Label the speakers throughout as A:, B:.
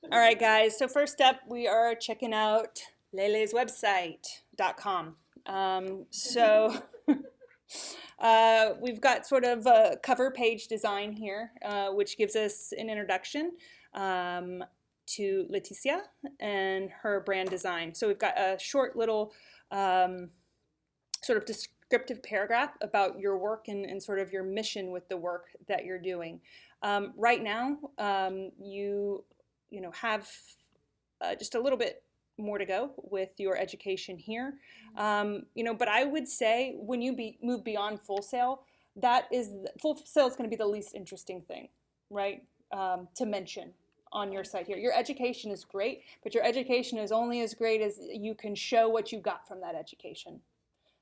A: All right, guys. So first up, we are checking out Lele's website.com. So we've got sort of a cover page design here, which gives us an introduction to Leticia and her brand design. So we've got a short little sort of descriptive paragraph about your work and sort of your mission with the work that you're doing. Right now, you know have just a little bit more to go with your education here. But I would say when you move beyond Full Sail, Full Sail is going to be the least interesting thing, right? To mention on your site here. Your education is great, but your education is only as great as you can show what you got from that education.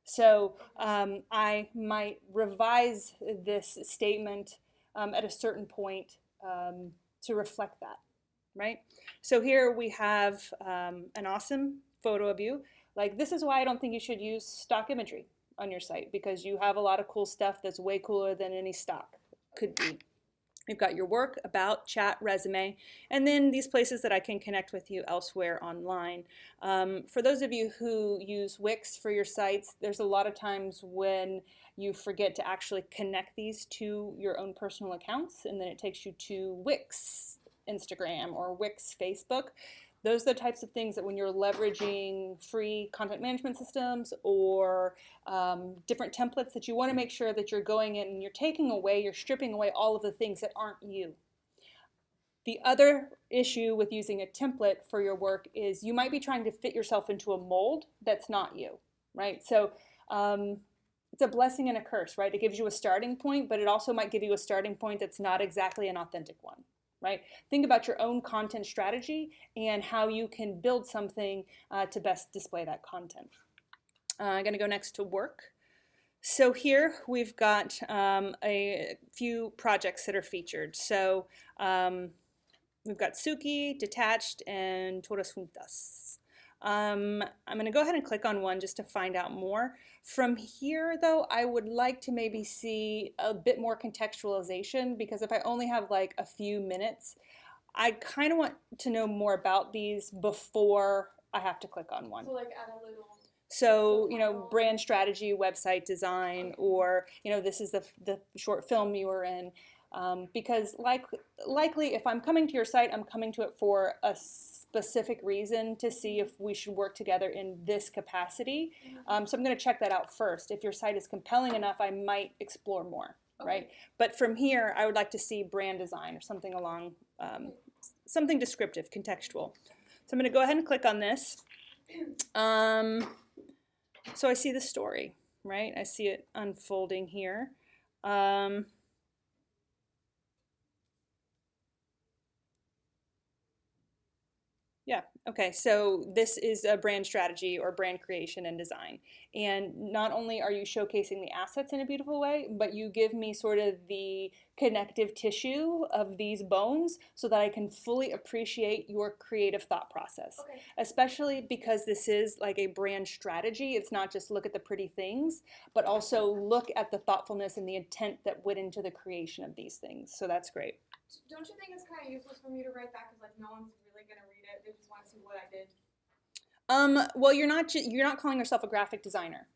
A: So I might revise this statement at a certain point to reflect that, right? So here we have an awesome photo of you. Like, this is why I don't think you should use stock imagery on your site, because you have a lot of cool stuff that's way cooler than any stock could be. You've got your work, about, chat, resume, and then these places that I can connect with you elsewhere online. For those of you who use Wix for your sites, there's a lot of times when you forget to actually connect these to your own personal accounts, and then it takes you to Wix Instagram or Wix Facebook. Those are the types of things that when you're leveraging free content management systems or different templates, that you want to make sure that you're going in and you're stripping away all of the things that aren't you. The other issue with using a template for your work is you might be trying to fit yourself into a mold that's not you, right? So it's a blessing and a curse, right? It gives you a starting point, but it also might give you a starting point that's not exactly an authentic one. Right? Think about your own content strategy and how you can build something to best display that content. I'm going to go next to work. So here we've got a few projects that are featured. So we've got Suki, Detached, and Todas Juntas. I'm going to go ahead and click on one just to find out more. From here, though, I would like to maybe see a bit more contextualization, because if I only have like a few minutes, I kind of want to know more about these before I have to click on one.
B: So like add a little.
A: So, brand strategy, website design, okay. Or, this is the short film you were in. Because likely if I'm coming to your site, I'm coming to it for a specific reason, to see if we should work together in this capacity. So I'm going to check that out first. If your site is compelling enough, I might explore more, okay. Right? But from here, I would like to see brand design or something along, something descriptive, contextual. So I'm going to go ahead and click on this. So I see the story, right? I see it unfolding here. Yeah, okay, so this is a brand strategy or brand creation and design. And not only are you showcasing the assets in a beautiful way, but you give me sort of the connective tissue of these bones so that I can fully appreciate your creative thought process.
B: Okay.
A: Especially because this is like a brand strategy. It's not just look at the pretty things, but also look at the thoughtfulness and the intent that went into the creation of these things. So that's great.
B: Don't you think it's kind of useless for me to write that, because like no one's really gonna read it? They just want to see what I did.
A: Well, you're not calling yourself a graphic designer,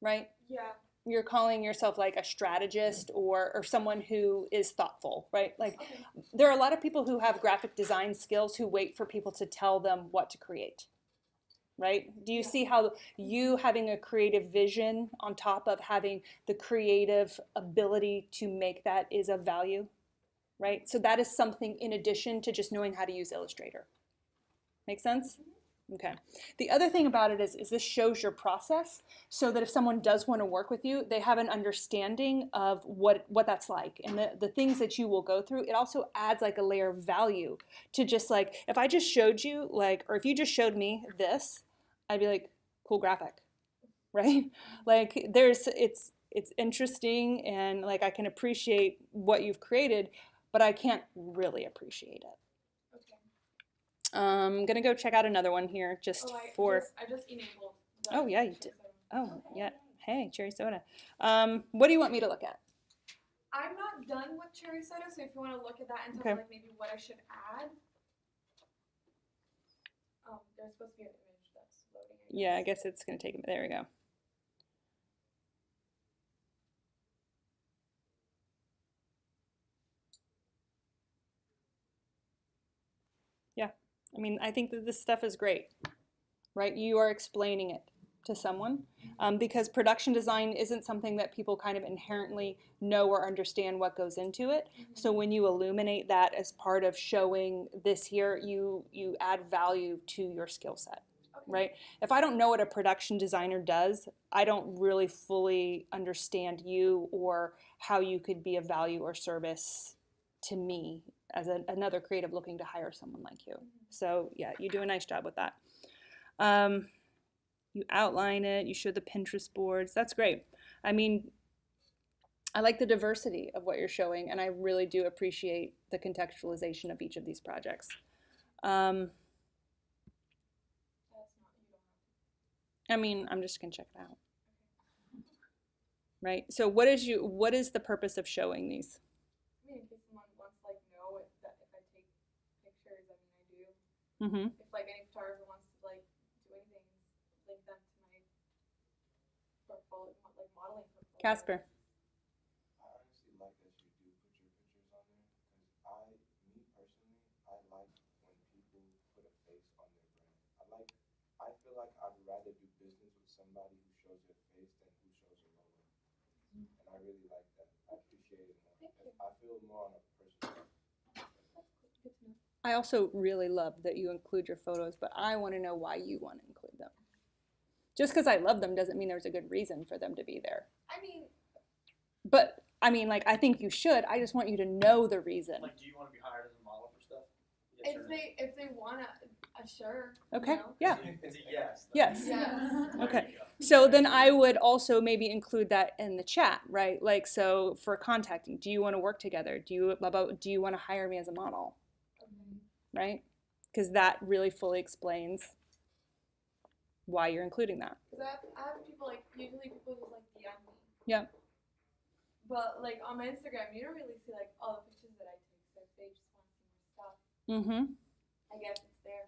A: right?
B: Yeah.
A: You're calling yourself like a strategist or someone who is thoughtful, right? Like, okay. There are a lot of people who have graphic design skills who wait for people to tell them what to create, right? Do you see how you having a creative vision on top of having the creative ability to make that is of value, right? So that is something in addition to just knowing how to use Illustrator. Make sense? Okay. The other thing about it is this shows your process, so that if someone does want to work with you, they have an understanding of what that's like and the things that you will go through. It also adds like a layer of value to just like, if I just showed you like, or if you just showed me this, I'd be like, cool graphic, right? Like it's interesting, and like I can appreciate what you've created, but I can't really appreciate it. I'm gonna go check out another one here just for.
B: I just enabled.
A: Oh yeah, you did. Oh yeah. Hey, cherry soda. What do you want me to look at?
B: I'm not done with cherry soda, so if you want to look at that and tell me like maybe what I should add. There's supposed to be an image that's loading.
A: Yeah, I guess it's going to take a minute. There we go. Yeah, I mean, I think that this stuff is great, right? You are explaining it to someone because production design isn't something that people kind of inherently know or understand what goes into it. So when you illuminate that as part of showing this here, you add value to your skill set, right? If I don't know what a production designer does, I don't really fully understand you or how you could be of value or service to me as another creative looking to hire someone like you. So yeah, you do a nice job with that. You outline it, you show the Pinterest boards. That's great. I mean, I like the diversity of what you're showing, and I really do appreciate the contextualization of each of these projects. I mean, I'm just gonna check it out. Right. So what is the purpose of showing these?
B: I mean, in case someone wants to like know if I take pictures, I mean I do.
A: Mm-hmm.
B: If like any photographer wants to like do anything, link them to my portfolio, like modeling portfolio.
A: Casper.
C: I honestly like that you do put your pictures on there because me personally, I like when people put a face on their brand. I feel like I'd rather do business with somebody who shows their face than who shows a logo. And I really like that. I appreciate it more. I feel more on a personal level.
A: I also really love that you include your photos, but I want to know why you want to include them. Just because I love them doesn't mean there's a good reason for them to be there.
B: I mean,
A: but I mean, like, I think you should. I just want you to know the reason.
D: Like, do you want to be hired as a model for stuff?
B: Yes if they want a sure.
A: Okay.
B: You know?
A: Yeah.
D: It's a yes.
A: Yes.
B: Yeah.
A: Okay. So then I would also maybe include that in the chat, right? Like, so for contacting, do you want to work together? Do you want to hire me as a model? Right? Because that really fully explains why you're including that.
B: Because I have people like, usually people just like DM me.
A: Yeah.
B: But like on my Instagram, you don't really see like all the pictures that I take. So if they just want to see more stuff,
A: Mm-hmm.
B: I guess it's there.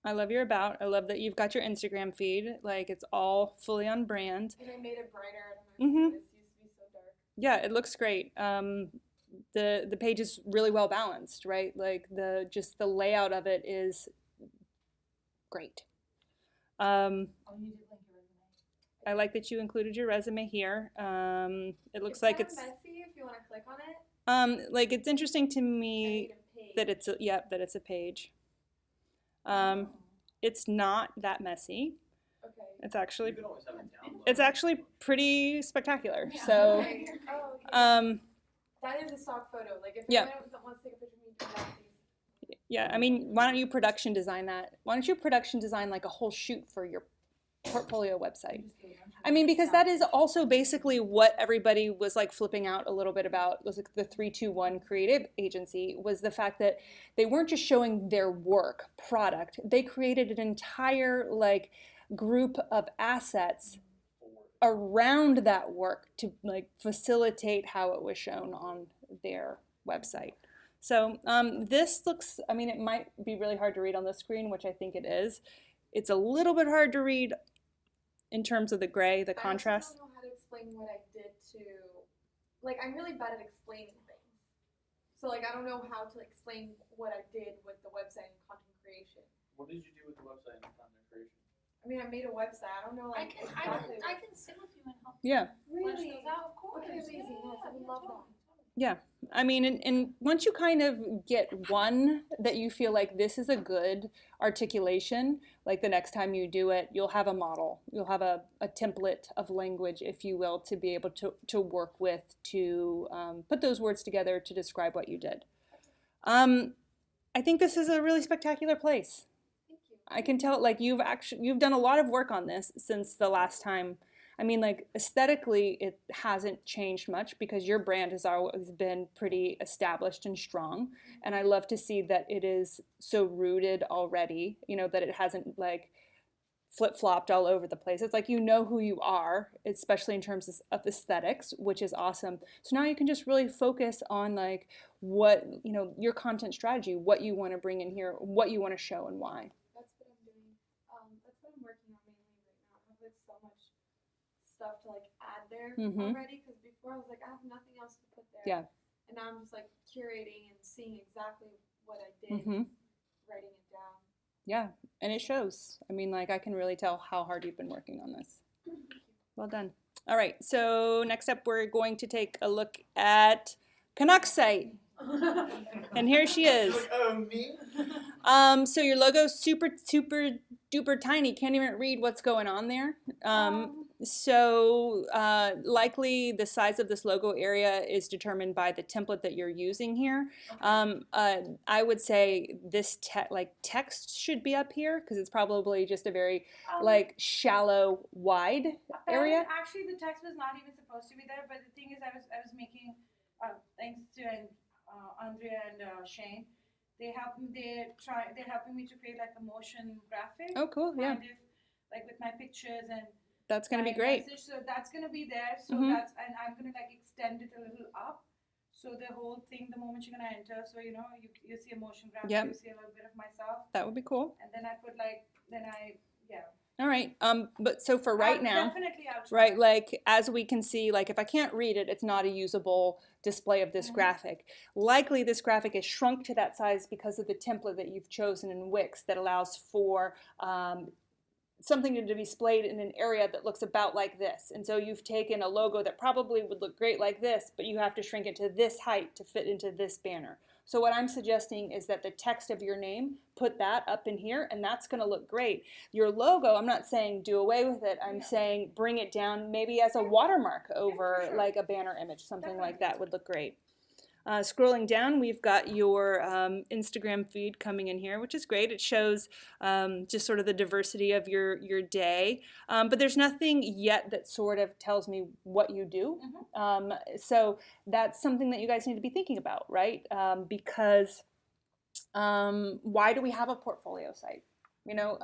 A: I love your about. I love that you've got your Instagram feed. Like, it's all fully on brand.
B: And I made it brighter.
A: Mhm.
B: This used to be so dark.
A: Yeah, it looks great. The page is really well balanced, right? Like the layout of it is great. I like that you included your resume here. It looks like it's
B: messy if you want to click on it.
A: like, it's interesting to
B: I
A: me
B: made a page.
A: that it's a page. It's not that messy.
B: Okay.
A: It's actually
D: You could always have it downloaded.
A: it's actually pretty spectacular.
B: Yeah,
A: So
B: okay. Oh, okay. That is a stock photo. Like if
A: Yeah.
B: anyone wants to take a picture of me, do that, please.
A: yeah, I mean, why don't you production design that? Why don't you production design like a whole shoot for your portfolio website? I mean, because that is also basically what everybody was like flipping out a little bit about, was like the 321 creative agency, was the fact that they weren't just showing their work product. They created an entire like group of assets around that work to like facilitate how it was shown on their website. So this looks, I mean, it might be really hard to read on the screen, which I think it is. It's a little bit hard to read in terms of the gray, the contrast.
B: I also don't know how to explain what I did to, like, I'm really bad at explaining things. So like, I don't know how to explain what I did with the website and content creation.
D: What did you do with the website and content creation?
B: I mean, I made a website. I don't know,
E: I
B: like,
E: can sit with you and help
A: Yeah.
E: flesh
B: Really?
E: those out, of course.
B: Okay, amazing. Yes, I would love that.
E: totally.
A: Yeah, I mean, and once you kind of get one that you feel like this is a good articulation, like the next time you do it, you'll have a model, you'll have a template of language, if you will, to be able to work with, to put those words together to describe what you did. I think this is a really spectacular place.
B: Thank you.
A: I can tell, like, you've done a lot of work on this since the last time. I mean, like, aesthetically, it hasn't changed much because your brand has always been pretty established and strong. And I love to see that it is so rooted already, you know, that it hasn't, like, flip-flopped all over the place. It's like, you know who you are, especially in terms of aesthetics, which is awesome. So now you can just really focus on, like, what, you know, your content strategy, what you want to bring in here, what you want to show and why.
B: stuff to like add there
A: Mhm.
B: already. Because before I was like, I have nothing else to put there.
A: Yeah.
B: And now I'm just like curating and seeing exactly what I did,
A: Mhm.
B: writing it down.
A: Yeah, and it shows. I mean, like I can really tell how hard you've been working on this. Well done. All right, so next up we're going to take a look at Canuck's site. And here she is.
C: Me?
A: So your logo's super duper tiny. Can't even read what's going on there. So likely the size of this logo area is determined by the template that you're using here. I would say this text should be up here because it's probably just a very like shallow, wide area.
E: Actually, the text was not even supposed to be there. But the thing is, I was making thanks to Andrea and Shane. They're helping me to create like a motion graphic.
A: Oh, cool! Yeah,
E: Kind of, like with my pictures and
A: that's gonna be
E: my
A: great.
E: message. So that's gonna be there. So
A: Mhm.
E: and I'm gonna like extend it a little up. So the whole thing, the moment you're gonna enter, so you know, you see a motion graphic,
A: Yep.
E: you see a little bit of myself,
A: That would be cool.
E: and then I put like, yeah.
A: All right. But so for right now.
E: Definitely I'll try.
A: Right, like as we can see, like if I can't read it, it's not a usable display of this graphic. Likely this graphic is shrunk to that size because of the template that you've chosen in Wix that allows for something to be displayed in an area that looks about like this. And so you've taken a logo that probably would look great like this, but you have to shrink it to this height to fit into this banner. So what I'm suggesting is that the text of your name, put that up in here, and that's going to look great. Your logo, I'm not saying do away with it. I'm saying bring it down maybe as a watermark over like a banner image. Something like that would look great. Scrolling down, we've got your Instagram feed coming in here, which is great. It shows just sort of the diversity of your day, but there's nothing yet that sort of tells me what you do. So that's something that you guys need to be thinking about, right? Because why do we have a portfolio site? You know,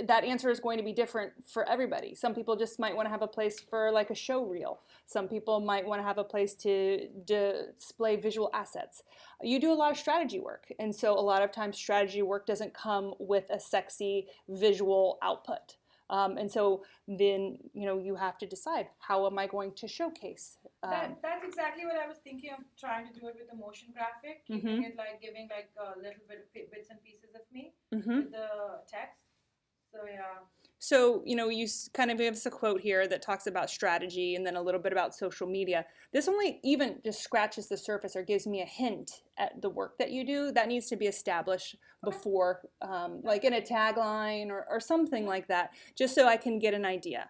A: that answer is going to be different for everybody. Some people just might want to have a place for like a show reel. Some people might want to have a place to display visual assets. You do a lot of strategy work, and so a lot of times strategy work doesn't come with a sexy visual output. And so then, you know, you have to decide, how am I going to showcase?
E: That's exactly what I was thinking of trying to do it with the motion graphic, keeping it like giving like a little bit of bits and pieces of me with the text. So yeah.
A: So, you know, you kind of give us a quote here that talks about strategy and then a little bit about social media. This only even just scratches the surface or gives me a hint at the work that you do. That needs to be established before, like in a tagline or something like that, just so I can get an idea.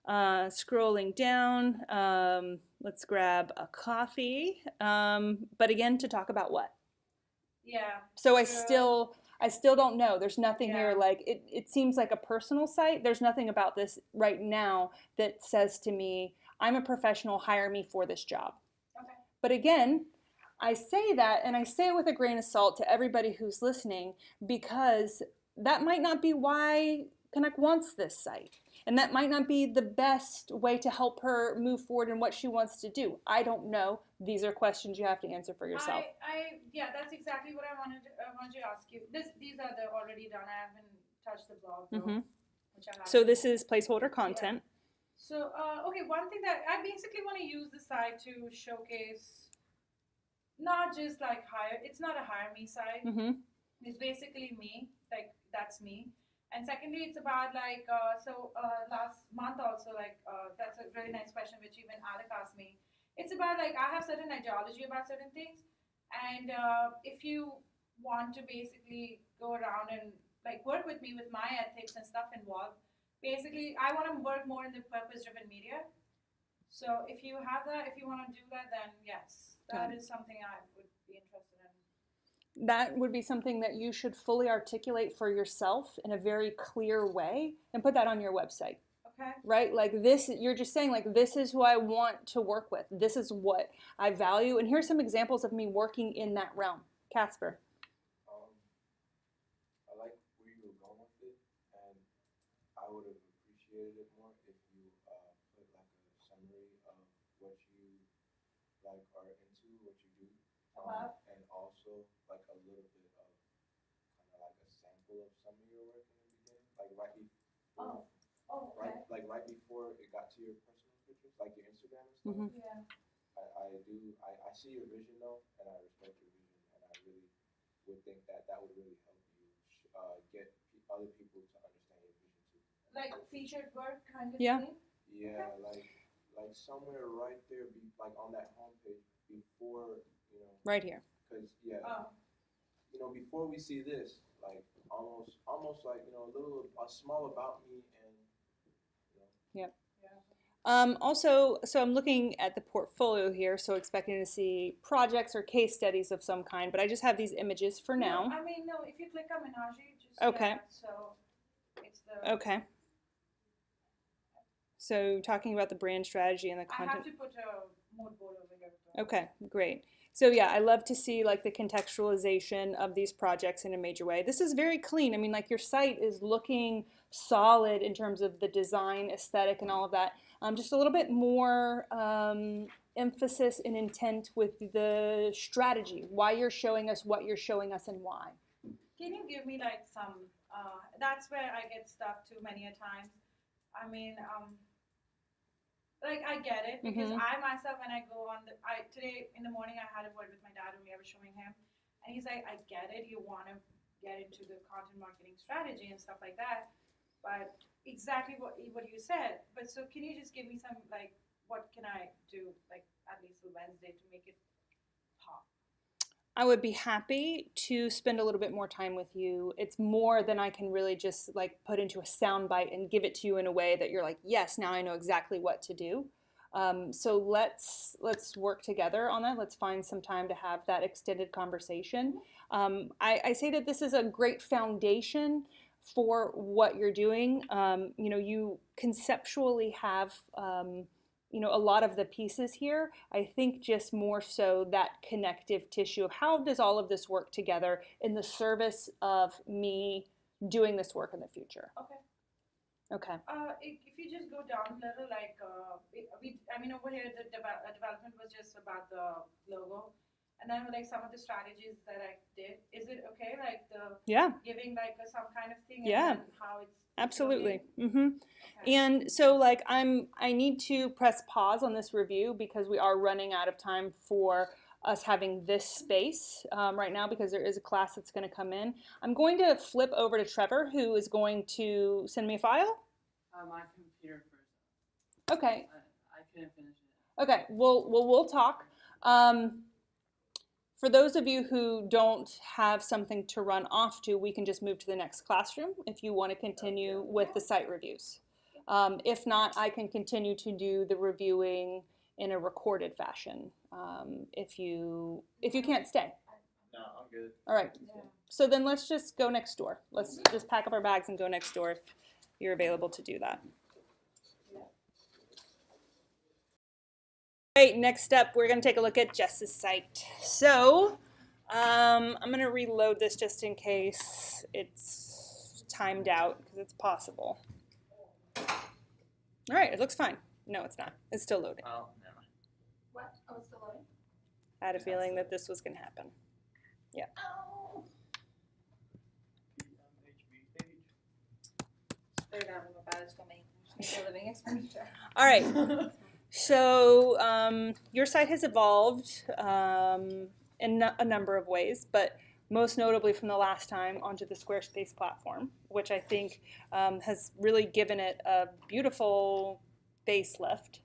A: Scrolling down, let's grab a coffee. But again, to talk about what?
E: Yeah.
A: So I still don't know. There's nothing here like it seems like a personal site. There's nothing about this right now that says to me, I'm a professional, hire me for this job.
E: Okay.
A: But again, I say that and I say it with a grain of salt to everybody who's listening, because that might not be why Canuck wants this site. And that might not be the best way to help her move forward in what she wants to do. I don't know. These are questions you have to answer for yourself.
E: Yeah, that's exactly what I wanted to ask you. These are the already done. I haven't touched the blog though, which I have.
A: So this is placeholder content.
E: Yeah. So okay, one thing that I basically want to use the site to showcase, not just like it's not a hire me site. It's basically me, like that's me. And secondly, it's about like, last month also, like, that's a really nice question, which even Alec asked me. It's about like, I have certain ideology about certain things. And if you want to basically go around and like work with me with my ethics and stuff involved, basically, I want to work more in the purpose-driven media. So if you have that, if you want to do that, then yes, that is something I would be interested in.
A: That would be something that you should fully articulate for yourself in a very clear way and put that on your website.
E: Okay.
A: Right? Like this, you're just saying like, this is who I want to work with. This is what I value. And here's some examples of me working in that realm. Casper.
C: I like where you were going with it, and I would have appreciated it more if you put like a summary of what you like are into, what you do. And also like a little bit of kind of like a sample of some of your work in the beginning, like right before.
E: Okay.
C: Right, like right before it got to your personal pictures, like your Instagram and stuff.
A: Mhm.
E: Yeah.
C: I see your vision though, and I respect your vision, and I really would think that that would really help you get other people to understand your vision too.
E: Like featured work kind of
A: Yeah.
E: thing.
C: Yeah, like somewhere right there, like on that homepage before,
A: Right here.
C: because yeah,
E: Oh.
C: Before we see this, like almost like a small about me, and
E: Yeah.
A: Also, so I'm looking at the portfolio here, so expecting to see projects or case studies of some kind, but I just have these images for now.
E: No, I mean, no, if you click on Menagerie, just
A: Okay.
E: yeah, so it's the.
A: Okay. So talking about the brand strategy and the
E: I have
A: content.
E: to put a mood board over here. though.
A: Okay, great. So yeah, I love to see like the contextualization of these projects in a major way. This is very clean. I mean, like your site is looking solid in terms of the design, aesthetic, and all of that. Just a little bit more emphasis and intent with the strategy, why you're showing us what you're showing us and why.
E: Can you give me like some? That's where I get stuck too many a times. I mean, like I get it because I myself, when I go on today in the morning, I had a word with my dad when I was showing him, and he's like, I get it. You want to get into the content marketing strategy and stuff like that, but exactly what you said. But so can you just give me some like what can I do like at least for Wednesday to make it pop?
A: I would be happy to spend a little bit more time with you. It's more than I can really just like put into a soundbite and give it to you in a way that you're like, yes, now I know exactly what to do. So let's work together on that. Let's find some time to have that extended conversation. I say that this is a great foundation for what you're doing. You conceptually have a lot of the pieces here. I think just more so that connective tissue of how does all of this work together in the service of me doing this work in the future.
E: Okay.
A: Okay.
E: If you just go down a little, like over here the development was just about the logo, and then like some of the strategies that I did. Is it okay? Like the giving like some kind of thing.
A: Yeah.
E: And how it's
A: Absolutely.
E: Okay.
A: And so like I need to press pause on this review because we are running out of time for us having this space right now because there is a class that's going to come in. I'm going to flip over to Trevor, who is going to send me a file.
F: My computer froze.
A: Okay.
F: I couldn't finish it.
A: Okay. We'll talk. For those of you who don't have something to run off to, we can just move to the next classroom if you want to continue with the site reviews. If not, I can continue to do the reviewing in a recorded fashion if you can't stay.
D: No, I'm good.
A: All right.
E: Yeah.
A: So then let's just go next door. Let's just pack up our bags and go next door if you're available to do that. All right, next up, we're going to take a look at Jess's site. So I'm going to reload this just in case it's timed out because it's possible. All right, it looks fine. No, it's not. It's still loading.
D: Oh, never mind.
B: What? Oh, it's still loading?
A: I had a feeling that this was going to happen. Yeah.
B: Oh. They're not about as filming. Just make a living expenditure.
A: All right. So your site has evolved in a number of ways, but most notably from the last time onto the Squarespace platform, which I think has really given it a beautiful facelift.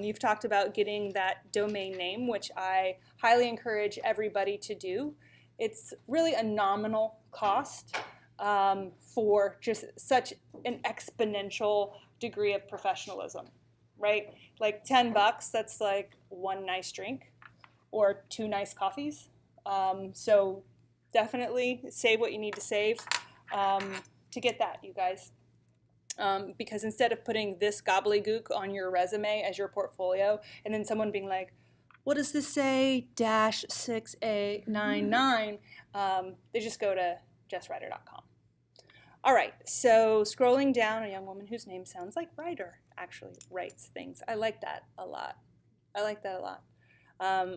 A: You've talked about getting that domain name, which I highly encourage everybody to do. It's really a nominal cost for just such an exponential degree of professionalism, right? Like $10, that's like one nice drink or 2 nice coffees. So definitely save what you need to save to get that, you guys. Because instead of putting this gobbledygook on your resume as your portfolio and then someone being like, what does this say? -6A99. They just go to jessrider.com. All right, so scrolling down, a young woman whose name sounds like Ryder actually writes things. I like that a lot.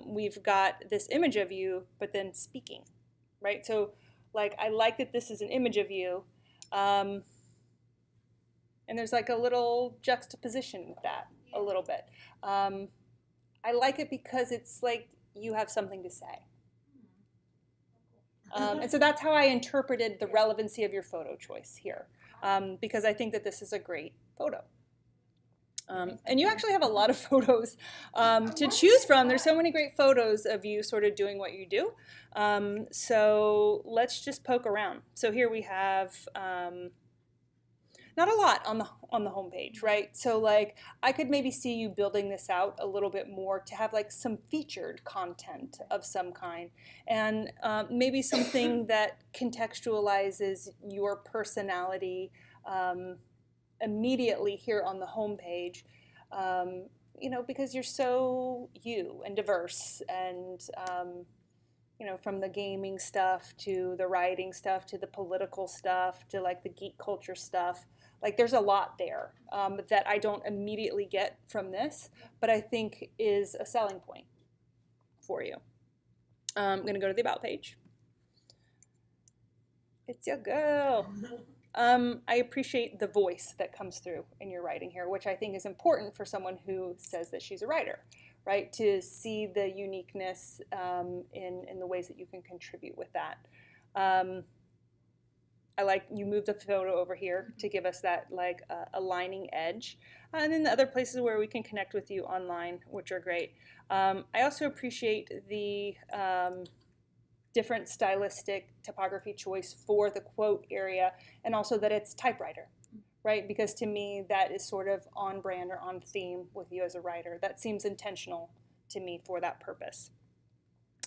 A: We've got this image of you, but then speaking, right? So, like, I like that this is an image of you, and there's like a little juxtaposition with that. a little bit. I like it because it's like you have something to say. And so that's how I interpreted the relevancy of your photo choice here, because I think that this is a great photo. And you actually have a lot of photos to choose from. There's so many great photos of you sort of doing what you do. So let's just poke around. So here we have not a lot on the homepage, right? So like I could maybe see you building this out a little bit more to have like some featured content of some kind, and maybe something that contextualizes your personality immediately here on the homepage, you know, because you're so you and diverse, and you know, from the gaming stuff to the writing stuff to the political stuff to like the geek culture stuff. Like there's a lot there that I don't immediately get from this, but I think is a selling point for you. I'm going to go to the About page. It's your girl. I appreciate the voice that comes through in your writing here, which I think is important for someone who says that she's a writer, right? To see the uniqueness in the ways that you can contribute with that. I like you moved the photo over here to give us that like aligning edge. And then the other places where we can connect with you online, which are great. I also appreciate the different stylistic typography choice for the quote area, and also that it's typewriter, right? Because to me, that is sort of on brand or on theme with you as a writer. That seems intentional to me for that purpose.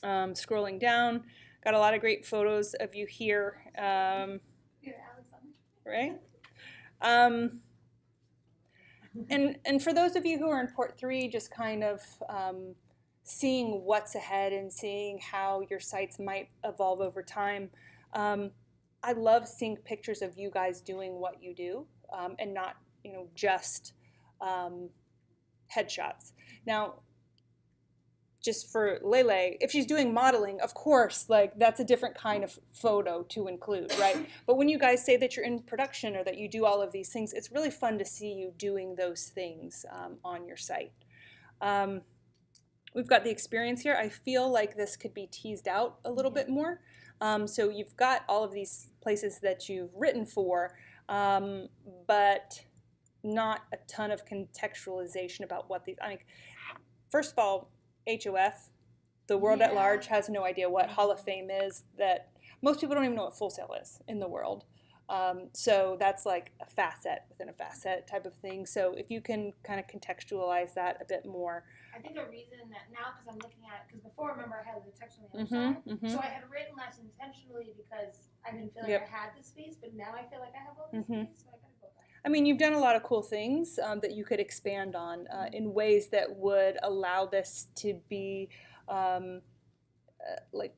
A: Scrolling down, got a lot of great photos of you here. Right? And for those of you who are in Port 3, just kind of seeing what's ahead and seeing how your sites might evolve over time, I love seeing pictures of you guys doing what you do, and not, you know, just headshots. Now, just for Lele, if she's doing modeling, of course, like that's a different kind of photo to include, right? But when you guys say that you're in production or that you do all of these things, it's really fun to see you doing those things on your site. We've got the experience here. I feel like this could be teased out a little bit more. So you've got all of these places that you've written for, but not a ton of contextualization about what these, I mean, first of all, HOF, the world at large has no idea what Hall of Fame is, that most people don't even know what Full Sail is in the world. So that's like a facet within a facet type of thing. So if you can kind of contextualize that a bit more.
G: I think the reason that now, because I'm looking at it, because before, remember, I had the text on the other side. So I had written less intentionally because I didn't feel like I had the space, but now I feel like I have all the space, so I gotta go back.
A: I mean, you've done a lot of cool things that you could expand on in ways that would allow this to be like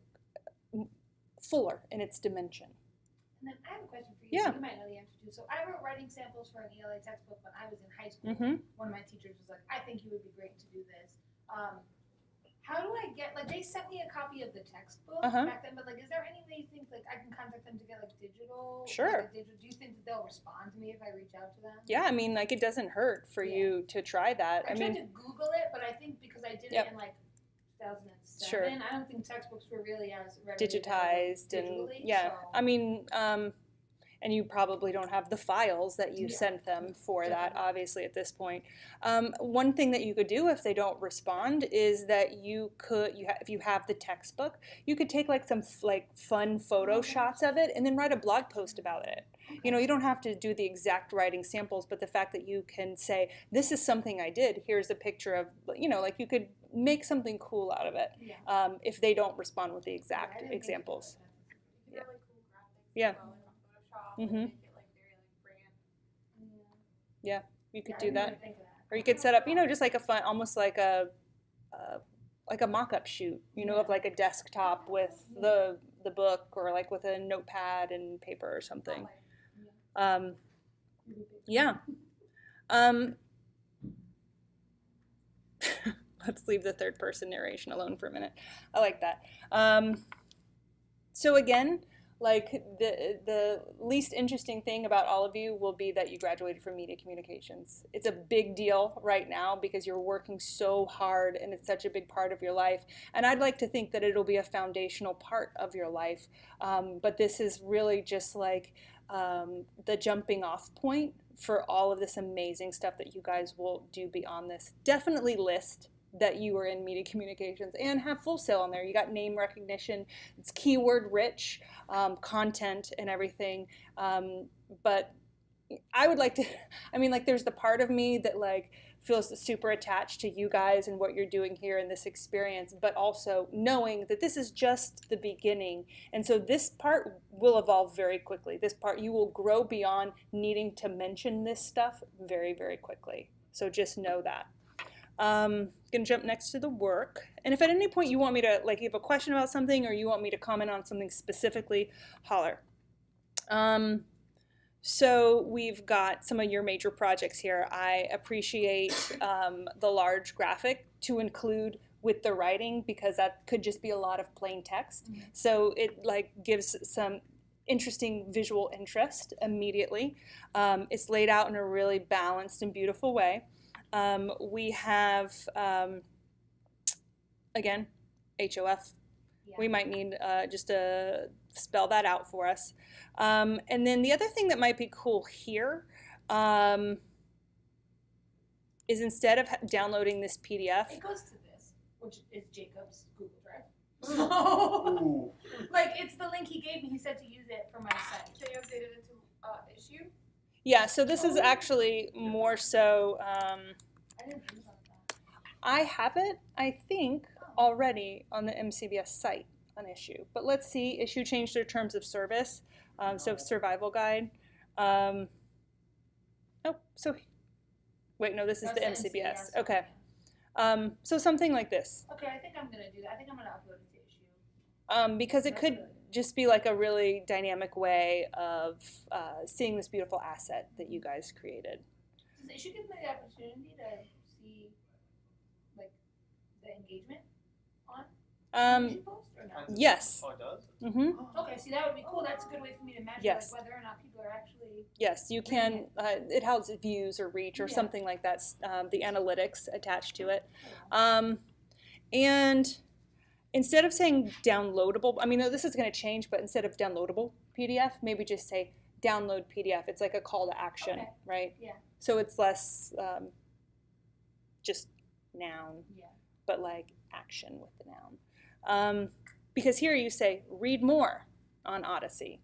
A: fuller in its dimension.
G: And then I have a question for you.
A: Yeah.
G: You might know the answer to. So I wrote writing samples for an ELA textbook when I was in high school. One of my teachers was like, "I think you would be great to do this." How do I get, like, they sent me a copy of the textbook back then, but like, is there any way you think like I can contact them to get like digital?
A: Sure.
G: Like, do you think that they'll respond to me if I reach out to them?
A: Yeah, I mean, like it doesn't hurt for you to try that.
G: I
A: mean,
G: tried to Google it, but I think because I did it in like 2007, I don't think textbooks were really as
A: digitized and
G: so.
A: I mean, and you probably don't have the files that you sent them for that, obviously, at this point. One thing that you could do if they don't respond is that you could, if you have the textbook, you could take like some fun photo shots of it and then write a blog post about it. You know, you don't have to do the exact writing samples, but the fact that you can say, this is something I did, here's a picture of, you know, like you could make something cool out of it if they don't respond with the exact examples.
B: Really cool graphics.
A: Yeah.
B: As well, like on Photoshop, make it like very like brand.
A: Yeah, you could do
G: I didn't
A: that.
G: even think of that.
A: Or you could set up, you know, just like a fun, almost like a mock-up shoot, you know, of like a desktop with the book, or like with a notepad and paper or something. Yeah. Let's leave the third person narration alone for a minute. I like that. So again, Like the least interesting thing about all of you will be that you graduated from media communications. It's a big deal right now because you're working so hard and it's such a big part of your life. And I'd like to think that it'll be a foundational part of your life. But this is really just like the jumping off point for all of this amazing stuff that you guys will do beyond this. Definitely list that you were in media communications and have Full Sail on there. You got name recognition, it's keyword rich content and everything. But I would like to, I mean, like there's the part of me that like feels super attached to you guys and what you're doing here in this experience, but also knowing that this is just the beginning. And so this part will evolve very quickly. This part, you will grow beyond needing to mention this stuff very, very quickly. So just know that. Gonna jump next to the work. And if at any point you want me to, like, you have a question about something or you want me to comment on something specifically, holler. So we've got some of your major projects here. I appreciate the large graphic to include with the writing because that could just be a lot of plain text. Mm-hmm. So it like gives some interesting visual interest immediately. It's laid out in a really balanced and beautiful way. We have, again, HOF. Yeah. We might need just to spell that out for us. And then the other thing that might be cool here is instead of downloading this PDF.
G: It goes to this, which is Jacob's Google Drive. So, like, it's the link he gave me. He said to use it for my site.
B: So you updated it to issue?
A: Yeah, so this is actually more so,
G: I didn't think about that.
A: I have it, I think, already on the MCBS site, an issue. But let's see, issue changed their terms of service, so survival guide. Oh, so, wait, no, this is the MCBS. Okay. So something like this.
G: Okay, I think I'm going to do that. I think I'm going to upload it to issue.
A: Because it could just be like a really dynamic way of seeing this beautiful asset that you guys created.
G: Does issue give me the opportunity to see, like, the engagement on issue post or not?
A: Yes.
D: Oh, it does?
A: Mm-hmm.
G: Okay, see, that would be cool. That's a good way for me to measure
A: Yes.
G: like, whether or not people are actually...
A: Yes, you can. It helps views or reach or
G: Yeah.
A: something like that, the analytics attached to it. And instead of saying downloadable, I mean, this is going to change, but instead of downloadable PDF, maybe just say download PDF. It's like a call to action,
G: Okay.
A: right?
G: Yeah.
A: So it's less just noun, but like action with the noun. Because here you say read more on Odyssey.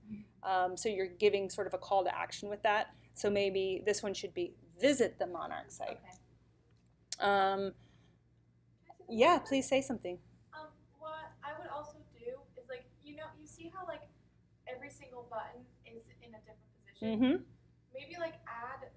A: So you're giving sort of a call to action with that. So maybe this one should be visit the Monarch site.
G: Okay.
A: Yeah, please say something.
B: What I would also do is like, you see how like every single button is in a different position?
A: Mm-hmm.
B: Maybe like add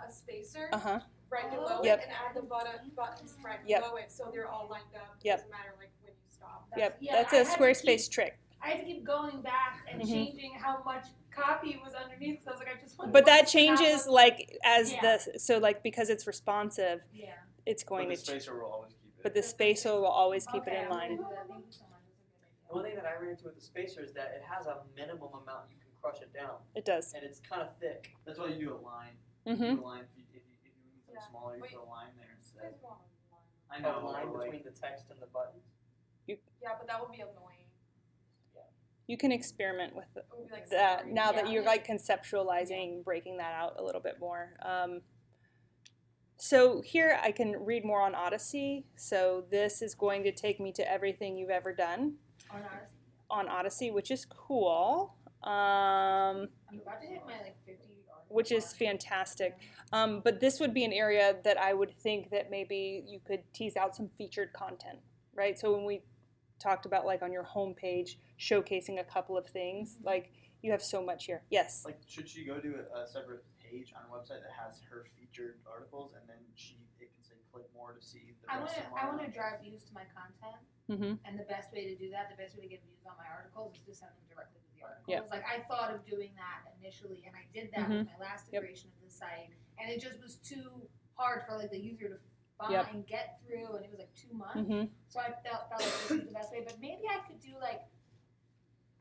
B: a spacer
A: Uh-huh.
B: right below
A: Yep.
B: it and add the buttons right
A: Yep.
B: below it so they're all lined up.
A: Yep.
B: Doesn't matter like when you stop.
A: Yep,
G: Yeah,
A: that's
G: I
A: a
G: had to
A: Squarespace
G: keep-
A: trick.
G: I had to keep going back and
A: Mhm.
G: changing how much copy was underneath because I was like, I just want.
A: But that changes like as
G: Yeah.
A: so like because it's responsive,
G: Yeah.
A: it's going
D: But
A: to
D: the spacer will always keep it.
A: but the spacer will always keep
G: Okay,
A: it in
G: I'm gonna
A: line.
G: do that. Thank you so much. That's a good idea.
H: The one thing that I ran into with the spacer is that it has a minimum amount you can crush it down,
A: It does.
H: and it's kind of thick.
D: That's why you do a line.
A: Mm-hmm.
D: You do a line if you need something
B: Yeah.
D: smaller, you
B: Wait.
D: put a line there
B: There's
D: instead.
B: one line.
D: I
H: A
D: know,
H: line
D: but, like,
H: between the text and the buttons.
B: Yeah, but that would be annoying.
A: You can experiment with
B: It would be like
A: that
B: slippery.
A: now that
G: Yeah.
A: you're like conceptualizing, breaking that out a little bit more. So here I can read more on Odyssey. So this is going to take me to everything you've ever done on Odyssey, which is cool.
G: I'm about to hit my like 50 articles.
A: Which is fantastic. But this would be an area that I would think that maybe you could tease out some featured content, right? So when we talked about like on your homepage showcasing a couple of things, like you have so much here. Yes.
D: Like, should she go to a separate page on a website that has her featured articles, and then it can say click more to see the rest of
G: I want to
D: them?
G: drive views to my content,
A: Mm-hmm.
G: and the best way to do that, the best way to get views on my articles, is to send them directly to the articles.
A: Yep.
G: Like I thought of doing that initially, and I did that with my last
A: Yep.
G: iteration of the site, and it just was too hard for like the user to find
A: Yep.
G: and get through, and it was like too much.
A: Mm-hmm.
G: So I felt like this was the best way. But maybe I could do like,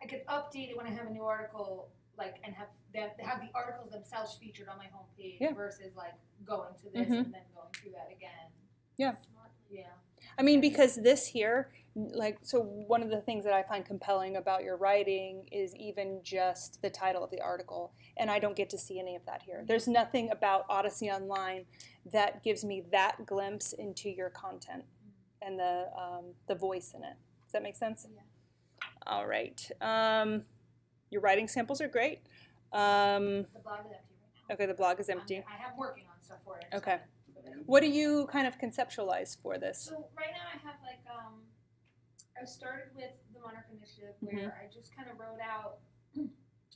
G: I could update it when I have a new article, like, and have the articles themselves featured on my homepage
A: Yeah.
G: versus like going to this
A: Mhm.
G: and then going through that again.
A: Yeah.
G: Yeah.
A: I mean, because this here, like, so one of the things that I find compelling about your writing is even just the title of the article, and I don't get to see any of that here. There's nothing about Odyssey Online that gives me that glimpse into your content and the voice in it. Does that make sense?
G: Yeah.
A: All right. Your writing samples are great.
G: The blog is empty right now.
A: Okay, the blog is empty.
G: I have working on stuff for it. I just
A: Okay.
G: haven't put it in.
A: What do you kind of conceptualize for this?
G: So right now I have like I started with the Monarch Initiative where I just kind of wrote out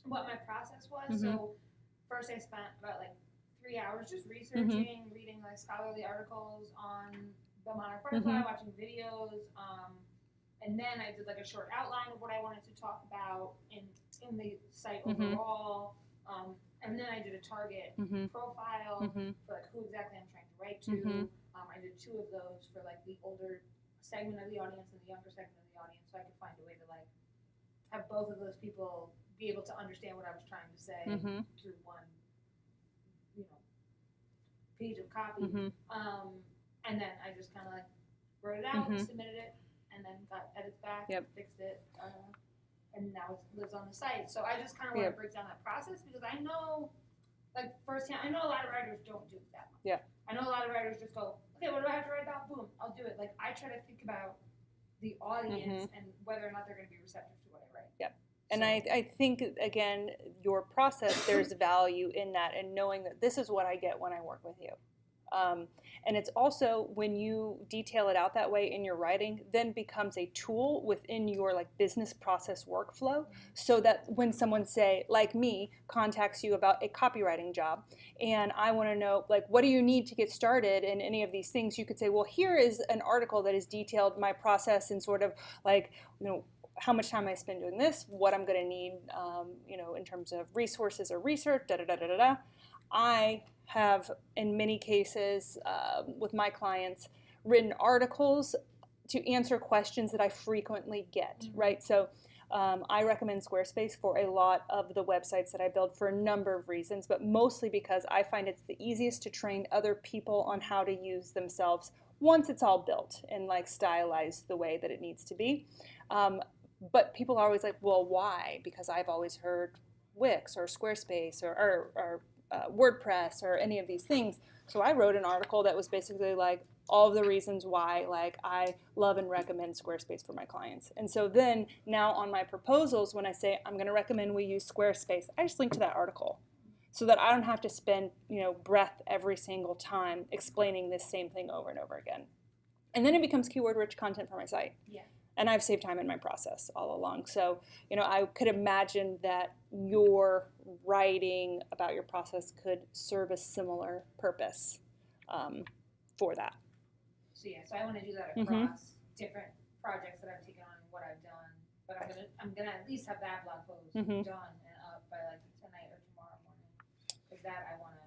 G: what my process was. So first I spent about like 3 hours just researching, reading like scholarly articles on the monarch butterfly, watching videos, and then I did like a short outline of what I wanted to talk about in the site overall, and then I did a target profile for like who exactly I'm trying to write to. I did 2 of those for like the older segment of the audience and the younger segment of the audience, so I could find a way to like have both of those people be able to understand what I was trying to say through one, page of copy. And then I just kind of like wrote it out, submitted it, and then got edits back, fixed it, and now it lives on the site. So I just kind of want to break down that process because I know, like firsthand, I know a lot of writers don't do that much.
A: Yeah.
G: I know a lot of writers just go, okay, what do I have to write about? Boom, I'll do it. Like I try to think about the audience and whether or not they're going to be receptive to what I write.
A: Yep. And I think, again, your process, there's value in that and knowing that this is what I get when I work with you. And it's also when you detail it out that way in your writing, then becomes a tool within your like business process workflow, so that when someone, say, like me, contacts you about a copywriting job, and I want to know, like, what do you need to get started in any of these things, you could say, well, here is an article that has detailed my process and sort of like, how much time I spend doing this, what I'm going to need, in terms of resources or research, da-da-da-da-da-da. I have, in many cases, with my clients, written articles to answer questions that I frequently get, right? So I recommend Squarespace for a lot of the websites that I build for a number of reasons, but mostly because I find it's the easiest to train other people on how to use themselves once it's all built and like stylized the way that it needs to be. But people are always like, well, why? Because I've always heard Wix or Squarespace or WordPress or any of these things. So I wrote an article that was basically like all of the reasons why like I love and recommend Squarespace for my clients. And so then now on my proposals, when I say I'm going to recommend we use Squarespace, I just link to that article so that I don't have to spend breath every single time explaining this same thing over and over again. And then it becomes keyword-rich content for my site.
G: Yeah.
A: And I've saved time in my process all along. So, I could imagine that your writing about your process could serve a similar purpose for that.
G: So I want to do that across different projects that I've taken on and what I've done. But I'm gonna at least have that blog post done and up by like tonight or tomorrow morning. Because that I want to.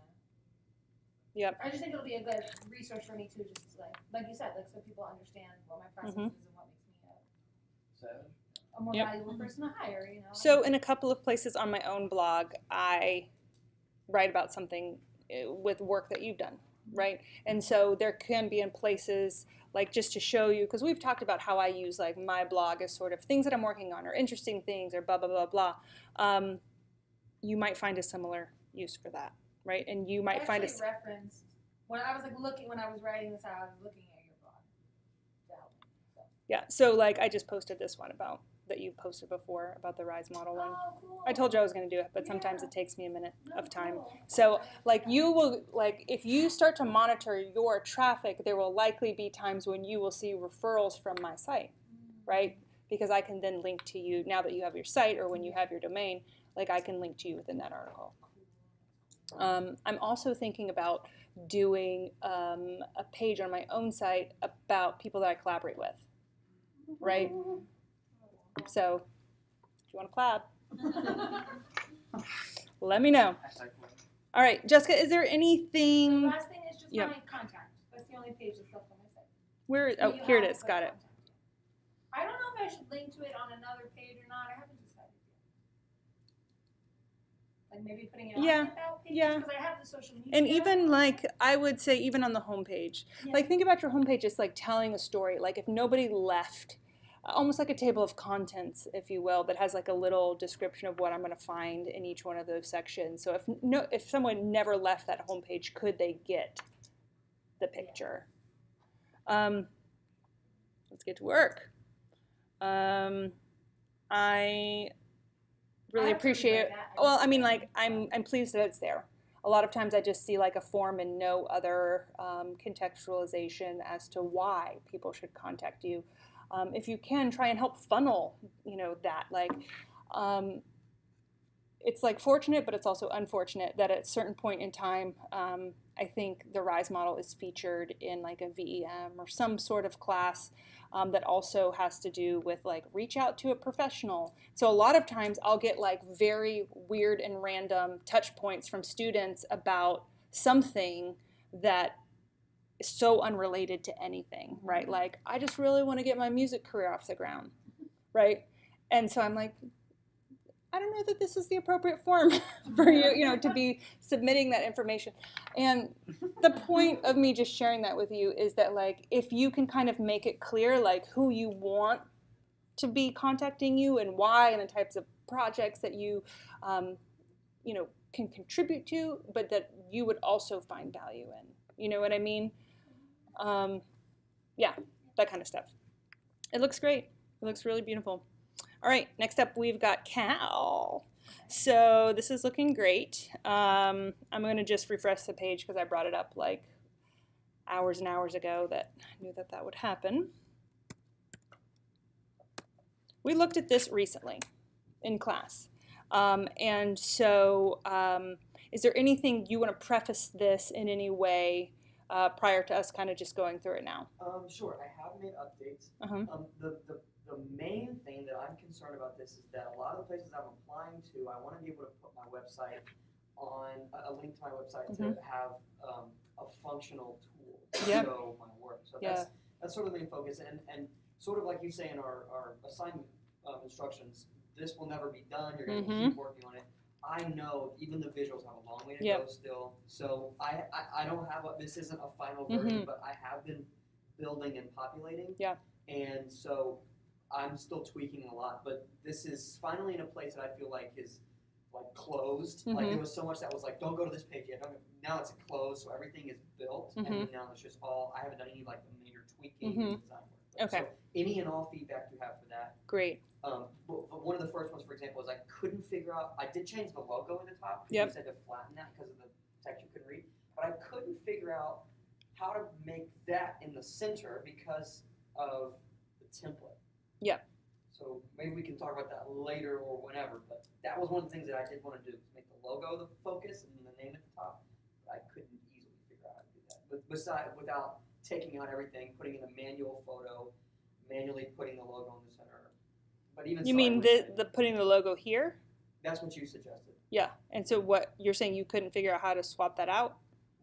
A: Yep.
G: I just think it'll be a good resource for me too, just like you said, like so people understand what my process is and what makes me a more valuable person to hire.
A: So in a couple of places on my own blog, I write about something with work that you've done, right? And so there can be in places like just to show you, because we've talked about how I use like my blog as sort of things that I'm working on or interesting things or blah, blah, blah, blah. You might find a similar use for that, right? And you might find a
G: referenced when I was like when I was writing this out, I was looking at your blog to help me. So.
A: Yeah, so like I just posted this one that you posted before about the Rise model one.
G: Oh, cool.
A: I told you I was going to do it, but sometimes it takes me a minute of time.
G: Cool.
A: So like you will, like if you start to monitor your traffic, there will likely be times when you will see referrals from my site, right? Because I can then link to you now that you have your site or when you have your domain, like I can link to you within that article. I'm also thinking about doing a page on my own site about people that I collaborate with, right? So, if you want to collab, let me know. All right, Jessica, is there
G: The
A: anything?
G: last thing is just my contact. That's the only page that's left on my site.
A: Where?
G: So
A: Oh,
G: you
A: here it
G: have
A: is. Got it.
G: contact. I don't know if I should link to it on another page or not. I haven't decided Like maybe putting it
A: Yeah,
G: on the about page.
A: yeah.
G: Because I have the social media.
A: And even like I would say even on the homepage,
G: Yeah.
A: like think about your homepage as like telling a story. Like if nobody left, almost like a table of contents, if you will, that has like a little description of what I'm going to find in each one of those sections. So if someone never left that homepage, could they get the picture? Let's get to work. I really
G: I
A: appreciate
G: read
A: it.
G: that. I
A: Well,
G: just
A: I mean,
G: read
A: like
G: it.
A: I'm pleased that it's there. A lot of times I just see like a form and no other contextualization as to why people should contact you. If you can, try and help funnel, that like. It's like fortunate, but it's also unfortunate that at a certain point in time, I think the RISE model is featured in like a VEM or some sort of class that also has to do with like reach out to a professional. So a lot of times I'll get like very weird and random touch points from students about something that is so unrelated to anything, right? Like, I just really want to get my music career off the ground, right? And so I'm like, I don't know that this is the appropriate form for you, to be submitting that information. And the point of me just sharing that with you is that, like, if you can kind of make it clear, like, who you want to be contacting you and why and the types of projects that you, can contribute to, but that you would also find value in. You know what I mean? Yeah, that kind of stuff. It looks great. It looks really beautiful. All right, next up we've got Cal. So this is looking great. I'm going to just refresh the page because I brought it up like hours and hours ago that I knew that would happen. We looked at this recently in class. And so is there anything you want to preface this in any way prior to us kind of just going through it now?
H: Sure, I have made updates.
A: Uh-huh.
H: The main thing that I'm concerned about this is that a lot of the places I'm applying to, I want to be able to put my website on, a link to my website to have a functional tool to show my work. So that's sort of the main focus. And sort of like you say in our assignment instructions, this will never be done. You're going to keep working on it. I know even the visuals have a long way to go still. So I don't have this isn't a final version, but I have been building and populating.
A: Yeah.
H: And so I'm still tweaking a lot, but this is finally in a place that I feel like is like closed. Like there was so much that was like, don't go to this page yet. Now it's closed, so everything is built, and then now it's just all. I haven't done any like the major tweaking and design work.
A: Okay.
H: So any and all feedback you have for that.
A: Great.
H: But one of the first ones, for example, is I couldn't figure out. I did change the logo in the top.
A: Yep.
H: You said to flatten that because of the text you couldn't read, but I couldn't figure out how to make that in the center because of the template.
A: Yep.
H: So maybe we can talk about that later or whenever, but that was one of the things that I did want to do, to make the logo the focus and the name at the top, but I couldn't easily figure out how to do that. But without taking out everything, putting in a manual photo, manually putting the logo in the center. But even
A: You mean the putting the logo here?
H: That's what you suggested.
A: Yeah. And so what you're saying, you couldn't figure out how to swap that out?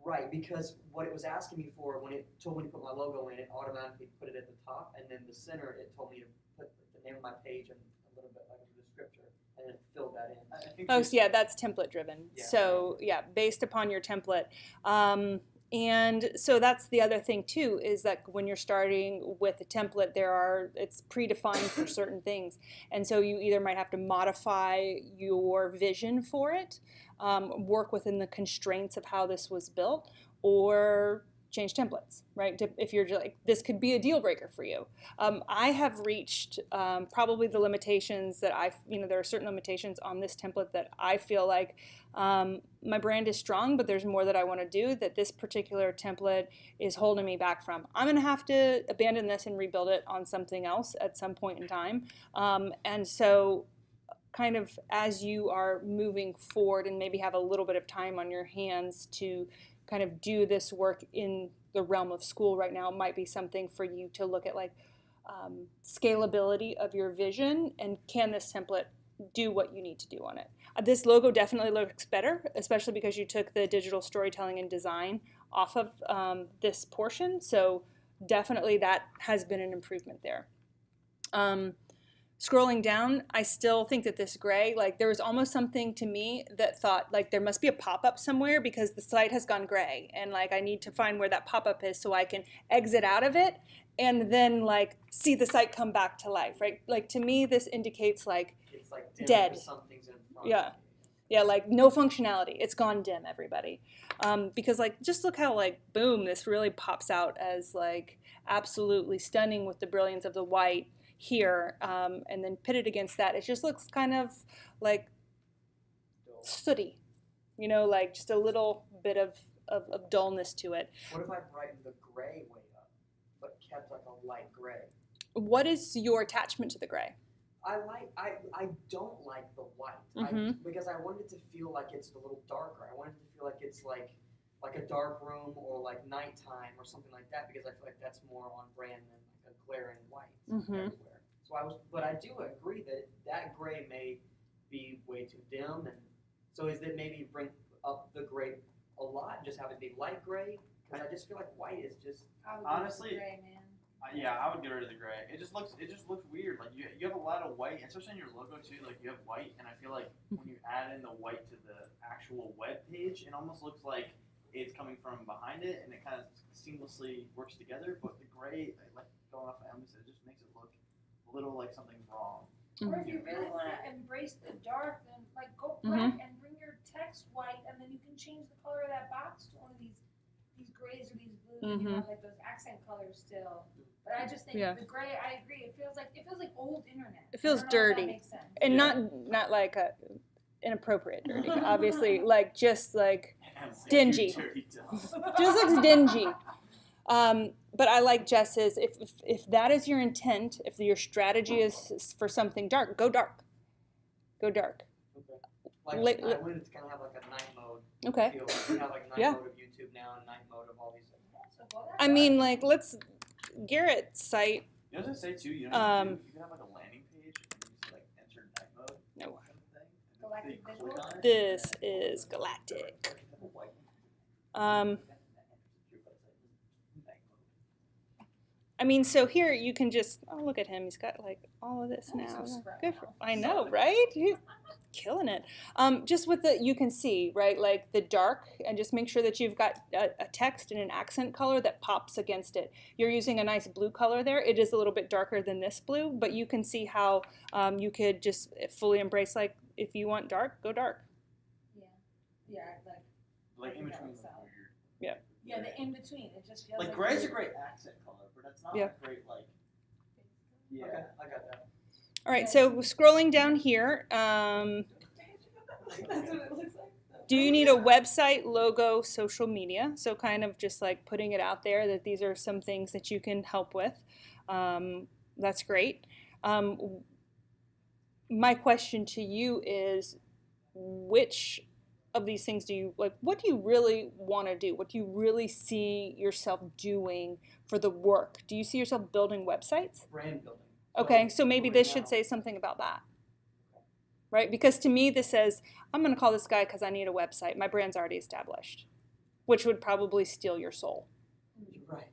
H: Right, because what it was asking me for, when it told me to put my logo in, it automatically put it at the top, and then the center, it told me to put the name of my page and a little bit like a descriptor, and then it filled that in.
D: I think
A: Oh, so yeah, that's template driven.
H: Yeah.
A: So yeah, based upon your template. And so that's the other thing too, is that when you're starting with a template, it's predefined for certain things. And so you either might have to modify your vision for it, work within the constraints of how this was built, or change templates, right? If you're just like, this could be a deal breaker for you. I have reached probably the limitations that there are certain limitations on this template that I feel like my brand is strong, but there's more that I want to do that this particular template is holding me back from. I'm going to have to abandon this and rebuild it on something else at some point in time. And so kind of as you are moving forward and maybe have a little bit of time on your hands to kind of do this work in the realm of school right now, it might be something for you to look at, like scalability of your vision, and can this template do what you need to do on it. This logo definitely looks better, especially because you took the digital storytelling and design off of this portion, so definitely that has been an improvement there. scrolling down, I still think that this gray, like there was almost something to me that thought like there must be a pop-up somewhere because the site has gone gray, and like I need to find where that pop-up is so I can exit out of it and then like see the site come back to life, right? Like to me, this indicates like
H: It's like dim
A: Dead.
H: because something's in front.
A: Yeah. Yeah, like no functionality. It's gone dim, everybody. Because like, just look how like, boom, this really pops out as like absolutely stunning with the brilliance of the white here. And then pitted against that, it just looks kind of like sooty, you know, like just a little bit of dullness to it.
H: What if I brightened the gray way up, but kept like a light gray?
A: What is your attachment to the gray?
H: I don't like the white because I wanted it to feel like it's a little darker. I wanted it to feel like it's like a dark room or like nighttime or something like that, because I feel like that's more on brand than like a glaring white everywhere. So but I do agree that gray may be way too dim, and so is that maybe bring up the gray a lot and just have it be light gray? Because I just feel like white is just
D: Honestly,
G: gray, man.
D: Yeah, I would get rid of the gray. It just looks weird. Like you have a lot of white, especially in your logo too. Like you have white, and I feel like when you add in the white to the actual web page, it almost looks like it's coming from behind it, and it kind of seamlessly works together. But the gray, like going off of Emily said, it just makes it look a little like something's wrong.
G: Or if you really want to embrace the dark, then like go black and bring your text white, and then you can change the color of that box to one of these grays or these blues, and you have like those accent colors still. But I just think the gray, I agree. It feels like old internet.
A: It feels
G: I don't know if
A: dirty.
G: that makes sense.
A: And not like a inappropriate dirty, obviously, like just like dingy. Just looks dingy. But I like Jess's. If that is your intent, if your strategy is for something dark, go dark. Go dark.
H: Okay. Like I wanted to kind of have like a night mode.
A: Okay.
H: Feel. We have like night mode of YouTube now and night mode of all these things.
A: I mean, like Garrett's site.
D: You know what I say too? You know, you can have like a landing page and you just like enter night mode.
A: No.
G: Galactic Visual?
A: This is Galactic. I mean, so here you can just, oh, look at him. He's got like all of this now. Good for, I know, right? He's killing it. Just with you can see, right, like the dark, and just make sure that you've got a text and an accent color that pops against it. You're using a nice blue color there. It is a little bit darker than this blue, but you can see how you could just fully embrace, like, if you want dark, go dark.
G: Yeah,
D: like in between. Weird.
G: Yeah, the in between. It just feels
D: like gray's a great accent color, but that's not a great like. Yeah,
H: okay, I got that.
A: All right, so scrolling down here,
B: That's what it looks like.
A: do you need a website, logo, social media? So kind of just like putting it out there that these are some things that you can help with. That's great. My question to you is, which of these things do you like? What do you really want to do? What do you really see yourself doing for the work? Do you see yourself building websites?
H: Brand building.
A: Okay, so maybe this should say something about that, right? Because to me, this says, I'm going to call this guy because I need a website. My brand's already established, which would probably steal your soul.
H: Right.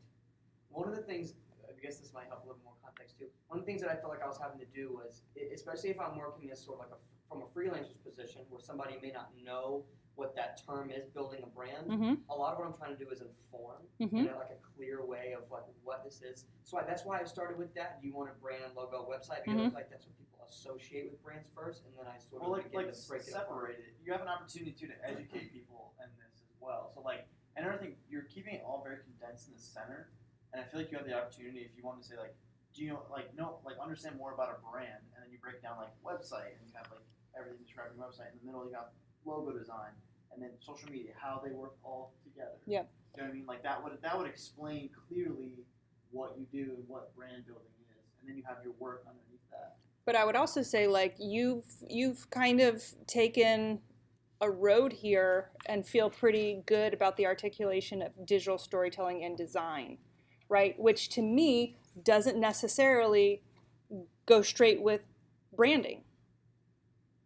H: One of the things, I guess this might help a little more context too. One of the things that I felt like I was having to do was, especially if I'm working as sort of like from a freelancer's position where somebody may not know what that term is, building a brand. A lot of what I'm trying to do is inform in like a clear way of like what this is. So that's why I started with that. Do you want a brand, logo, website? Because I feel like that's what people associate with brands first, and then I sort of
D: like
H: begin to break it up.
D: separate it. You have an opportunity to educate people in this as well. So like another thing, you're keeping it all very condensed in the center, and I feel like you have the opportunity if you want to say like, do you know like understand more about a brand, and then you break down like website, and you have like everything describing website. In the middle, you got logo design, and then social media, how they work all together.
A: Yeah.
D: You know what I mean? Like that would explain clearly what you do and what brand building is, and then you have your work underneath that.
A: But I would also say, like, you've kind of taken a road here and feel pretty good about the articulation of digital storytelling and design, right? Which to me doesn't necessarily go straight with branding,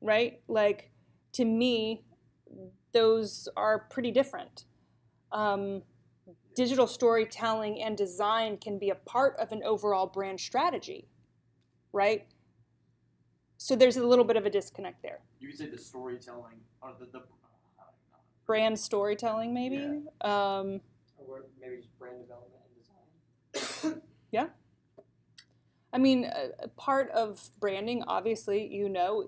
A: right? Like, to me, those are pretty different. Digital storytelling and design can be a part of an overall brand strategy, right? So there's a little bit of a disconnect there.
D: You could say the storytelling or the
A: Brand storytelling, maybe.
H: Or maybe just brand development and design.
A: Yeah. I mean, a part of branding, obviously,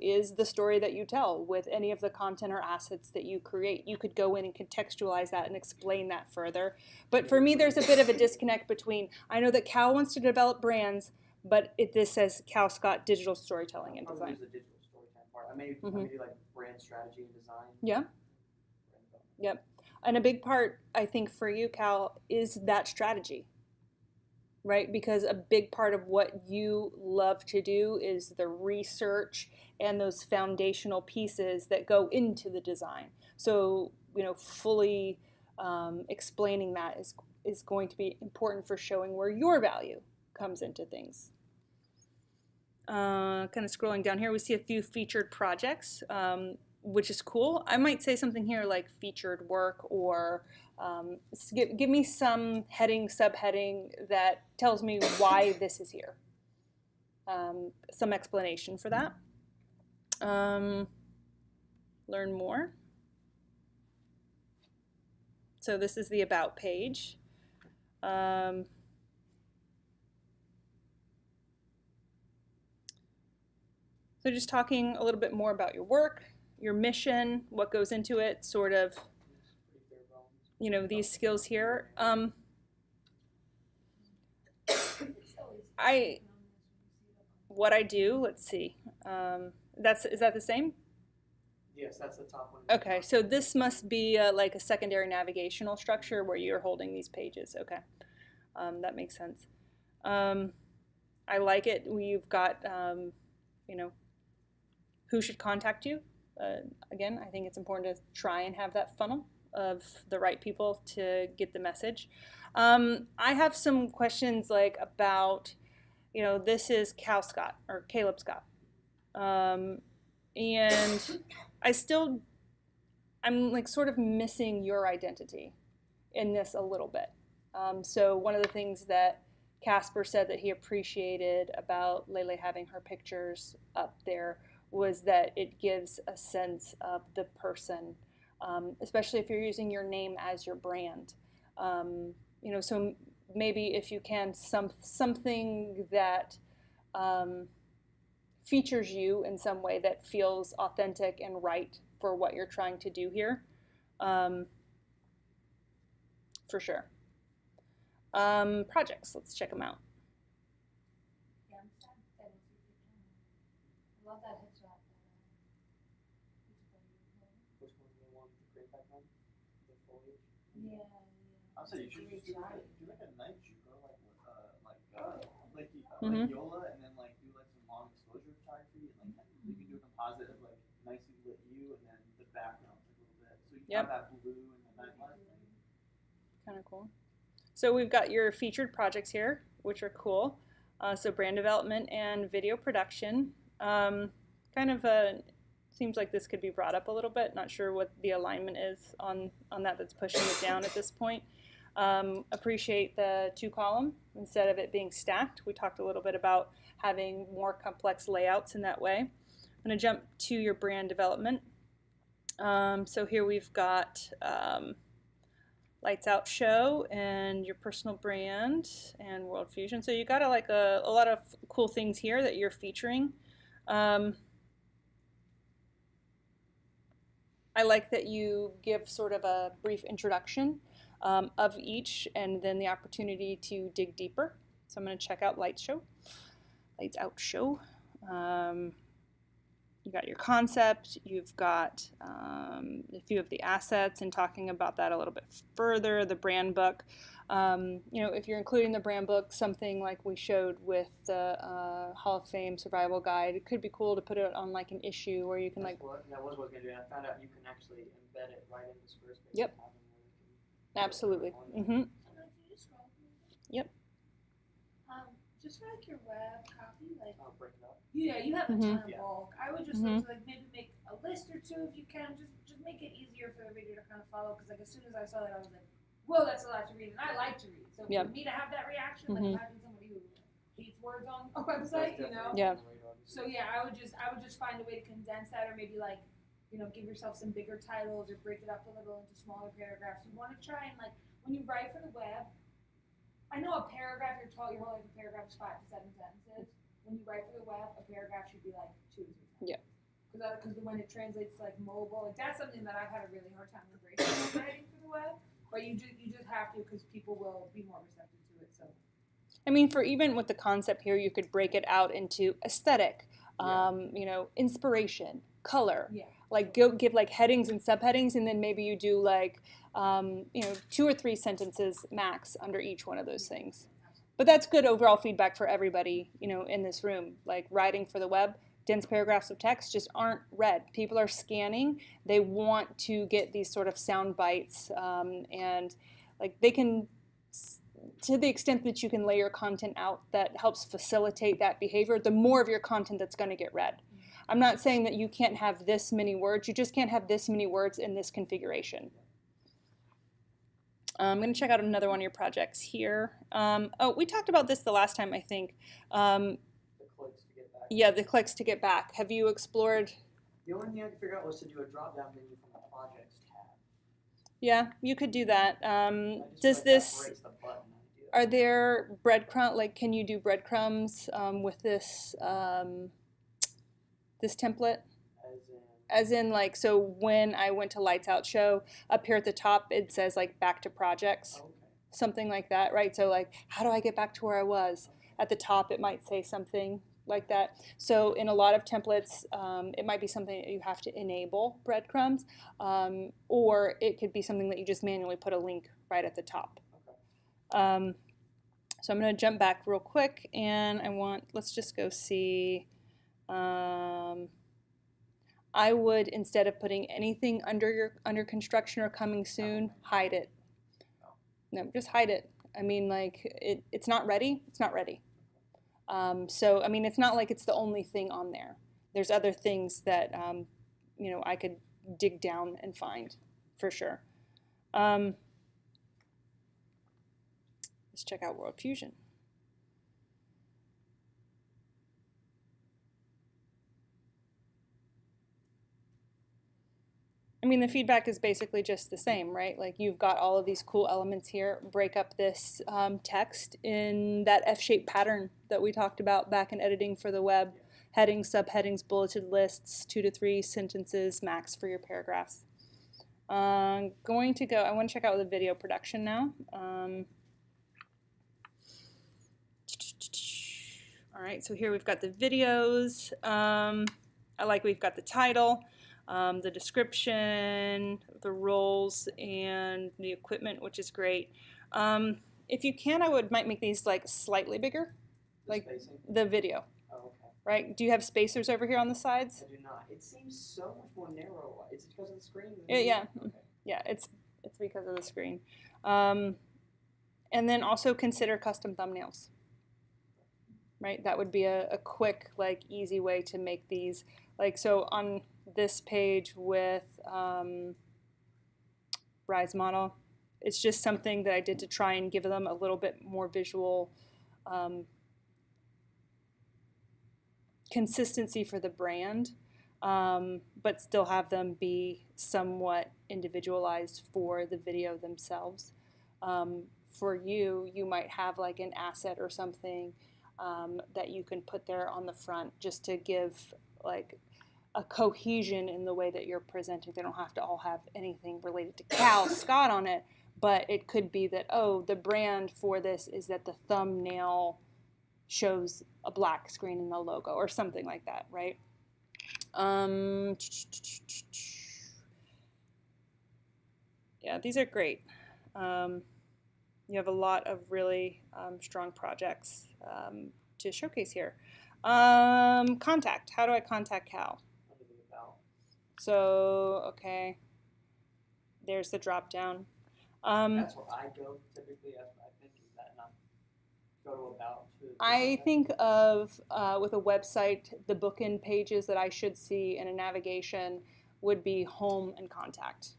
A: is the story that you tell with any of the content or assets that you create. You could go in and contextualize that and explain that further. But for me, there's a bit of a disconnect between, I know that Cal wants to develop brands, but this says Cal Scott Digital Storytelling and
H: Probably
A: Design.
H: use the digital storytelling part. I maybe like brand strategy and design.
A: Yeah. Yep. And a big part, I think, for you, Cal, is that strategy. Right? Because a big part of what you love to do is the research and those foundational pieces that go into the design. So, fully explaining that is going to be important for showing where your value comes into things. Kind of scrolling down here, we see a few featured projects, which is cool. I might say something here like featured work or give me some heading, subheading that tells me why this is here. Some explanation for that. Learn more. So this is the About page. So just talking a little bit more about your work, your mission, what goes into it, sort of, these skills here. What I do, let's see. Is that the same?
H: Yes, that's the top one.
A: Okay, so this must be like a secondary navigational structure where you're holding these pages. Okay, that makes sense. I like it. We've got, who should contact you. Again, I think it's important to try and have that funnel of the right people to get the message. I have some questions like about, this is Cal Scott or Caleb Scott. And I'm like sort of missing your identity in this a little bit. So one of the things that Casper said that he appreciated about Lele having her pictures up there was that it gives a sense of the person, especially if you're using your name as your brand. So maybe if you can, something that features you in some way that feels authentic and right for what you're trying to do here, for sure. Projects, let's check them out.
G: Love that headshot.
H: Which one do you want to create back on? The foliage?
G: Yeah.
D: I'll say you should just do like a night Juco, like
A: Mhm.
D: Yola, and then like do like some long exposure photography, and like you can do a composite of like nicely lit you, and then the background a little bit, so you can have that blue and the nightlife thing.
A: Kind of cool. So we've got your featured projects here, which are cool. So brand development and video production. Seems like this could be brought up a little bit. Not sure what the alignment is on that's pushing it down at this point. Appreciate the 2-column instead of it being stacked. We talked a little bit about having more complex layouts in that way. I'm going to jump to your brand development. So here we've got Lights Out Show and your personal brand and World Fusion. So you got a lot of cool things here that you're featuring. I like that you give sort of a brief introduction of each and then the opportunity to dig deeper. So I'm going to check out Lights Out Show. You got your concept, you've got a few of the assets and talking about that a little bit further, the brand book. If you're including the brand book, something like we showed with the Hall of Fame survival guide, it could be cool to put it on like an issue where you can
H: that was what I was going to do, and I found out you can actually embed it right into Squarespace.
A: Yep. Absolutely. Mm-hmm. Yep.
G: Just for like your web copy, like
H: I'll break it up.
G: yeah, you have a ton of bulk. I would just
A: Mhm.
G: like to maybe make a list or two if you can, just make it easier for the reader to kind of follow. Because like as soon as I saw that, I was like, whoa, that's a lot to read, and I like to read. So
A: Yep.
G: for me to have that reaction, like
A: Mhm.
G: imagine somebody who hates words on a website,
H: That's
G: you know.
H: definitely
A: Yeah.
H: on the radar.
G: So yeah, I would just find a way to condense that, or maybe like, give yourself some bigger titles or break it up a little into smaller paragraphs. You want to try and like when you write for the web. I know a paragraph, your whole life a paragraph is 5 to 7 sentences. When you write for the web, a paragraph should be like 2 to 3 sentences.
A: Yeah.
G: Because when it translates to like mobile, like that's something that I've had a really hard time embracing when writing for the web. But you just have to, because people will be more receptive to it. So.
A: I mean, for even with the concept here, you could break it out into aesthetic, inspiration, color.
G: Yeah.
A: Like give like headings and subheadings, and then maybe you do like 2 or 3 sentences max under each one of those things. But that's good overall feedback for everybody, in this room. Like writing for the web, dense paragraphs of text just aren't read. People are scanning. They want to get these sort of sound bites, and like they can, to the extent that you can lay your content out that helps facilitate that behavior, the more of your content that's going to get read. I'm not saying that you can't have this many words. You just can't have this many words in this configuration. I'm going to check out another one of your projects here. We talked about this the last time, I think.
H: The clicks to get back.
A: Yeah, the clicks to get back. Have you explored?
H: The only thing I could figure out was to do a drop-down menu from the projects tab.
A: Yeah, you could do that.
H: I just
A: Does
H: like
A: this?
H: that breaks the button idea.
A: Are there breadcrumbs? Like, can you do breadcrumbs with this this template? As in, like, so when I went to Lights Out Show, up here at the top, it says, like, back to projects.
H: Okay.
A: Something like that, right? So, like, how do I get back to where I was? At the top, it might say something like that. So in a lot of templates, it might be something that you have to enable breadcrumbs, or it could be something that you just manually put a link right at the top.
H: Okay.
A: So I'm going to jump back real quick, and let's just go see. I would, instead of putting anything under construction or coming soon, hide it. No, just hide it. I mean, like, it's not ready. It's not ready. So, I mean, it's not like it's the only thing on there. There's other things that, I could dig down and find, for sure. Let's check out World Fusion. I mean, the feedback is basically just the same, right? Like, you've got all of these cool elements here. Break up this text in that F-shaped pattern that we talked about back in editing for the web. Headings, subheadings, bulleted lists, 2 to 3 sentences max for your paragraphs. I want to check out the video production now. All right, so here we've got the videos. We've got the title. The description, the roles, and the equipment, which is great. If you can, I might make these like slightly bigger, like
H: spacing?
A: the video.
H: Oh, okay.
A: Right? Do you have spacers over here on the sides?
H: I do not. It seems so much more narrow. Is it because of the screen?
A: Yeah.
H: Okay.
A: Yeah, it's because of the screen. And then also consider custom thumbnails. Right? That would be a quick, like, easy way to make these. Like, so on this page with Rise Model, it's just something that I did to try and give them a little bit more visual consistency for the brand, but still have them be somewhat individualized for the video themselves. For you might have like an asset or something that you can put there on the front just to give like a cohesion in the way that you're presenting. They don't have to all have anything related to Cal Scott on it, but it could be that, oh, the brand for this is that the thumbnail shows a black screen in the logo or something like that, right? Yeah, these are great. You have a lot of really strong projects to showcase here. Contact. How do I contact Cal? So, okay, there's the drop down.
H: That's where I go typically. I think is that not go to about.
A: I think of with a website, the bookend pages that I should see in a navigation would be home and contact.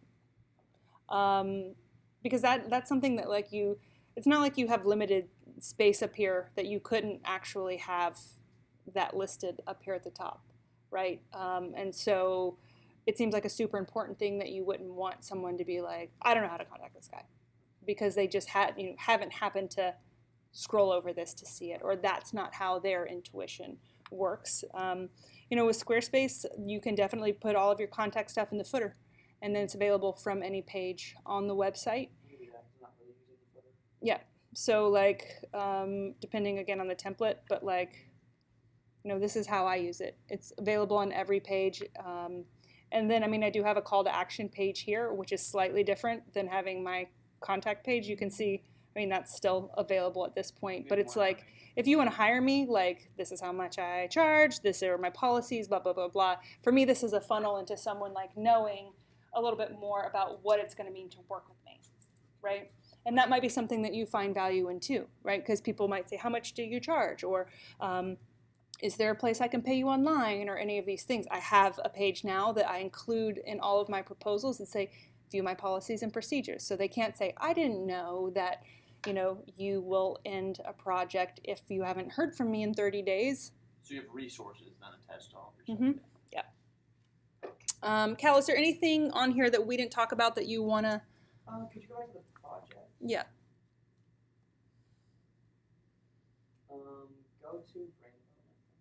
A: Because that's something that like it's not like you have limited space up here that you couldn't actually have that listed up here at the top, right? And so it seems like a super important thing that you wouldn't want someone to be like, I don't know how to contact this guy, because they just haven't happened to scroll over this to see it, or that's not how their intuition works. With Squarespace, you can definitely put all of your contact stuff in the footer, and then it's available from any page on the website.
H: Maybe that's not really using the footer.
A: Yeah. So like, depending again on the template, but like, this is how I use it. It's available on every page. And then, I do have a call to action page here, which is slightly different than having my contact page. You can see, that's still available at this point, but it's like, if you want to hire me, like, this is how much I charge, this are my policies, blah, blah, blah, blah. For me, this is a funnel into someone like knowing a little bit more about what it's going to mean to work with me, right? And that might be something that you find value in too, right? Because people might say, how much do you charge? Or is there a place I can pay you online, or any of these things? I have a page now that I include in all of my proposals and say, view my policies and procedures. So they can't say, I didn't know that, you will end a project if you haven't heard from me in 30 days.
D: So you have resources then attached to all of your stuff.
A: Yeah. Cal, is there anything on here that we didn't talk about that you want to?
H: Could you go back to the project?
A: Yeah.
H: Go to brand development.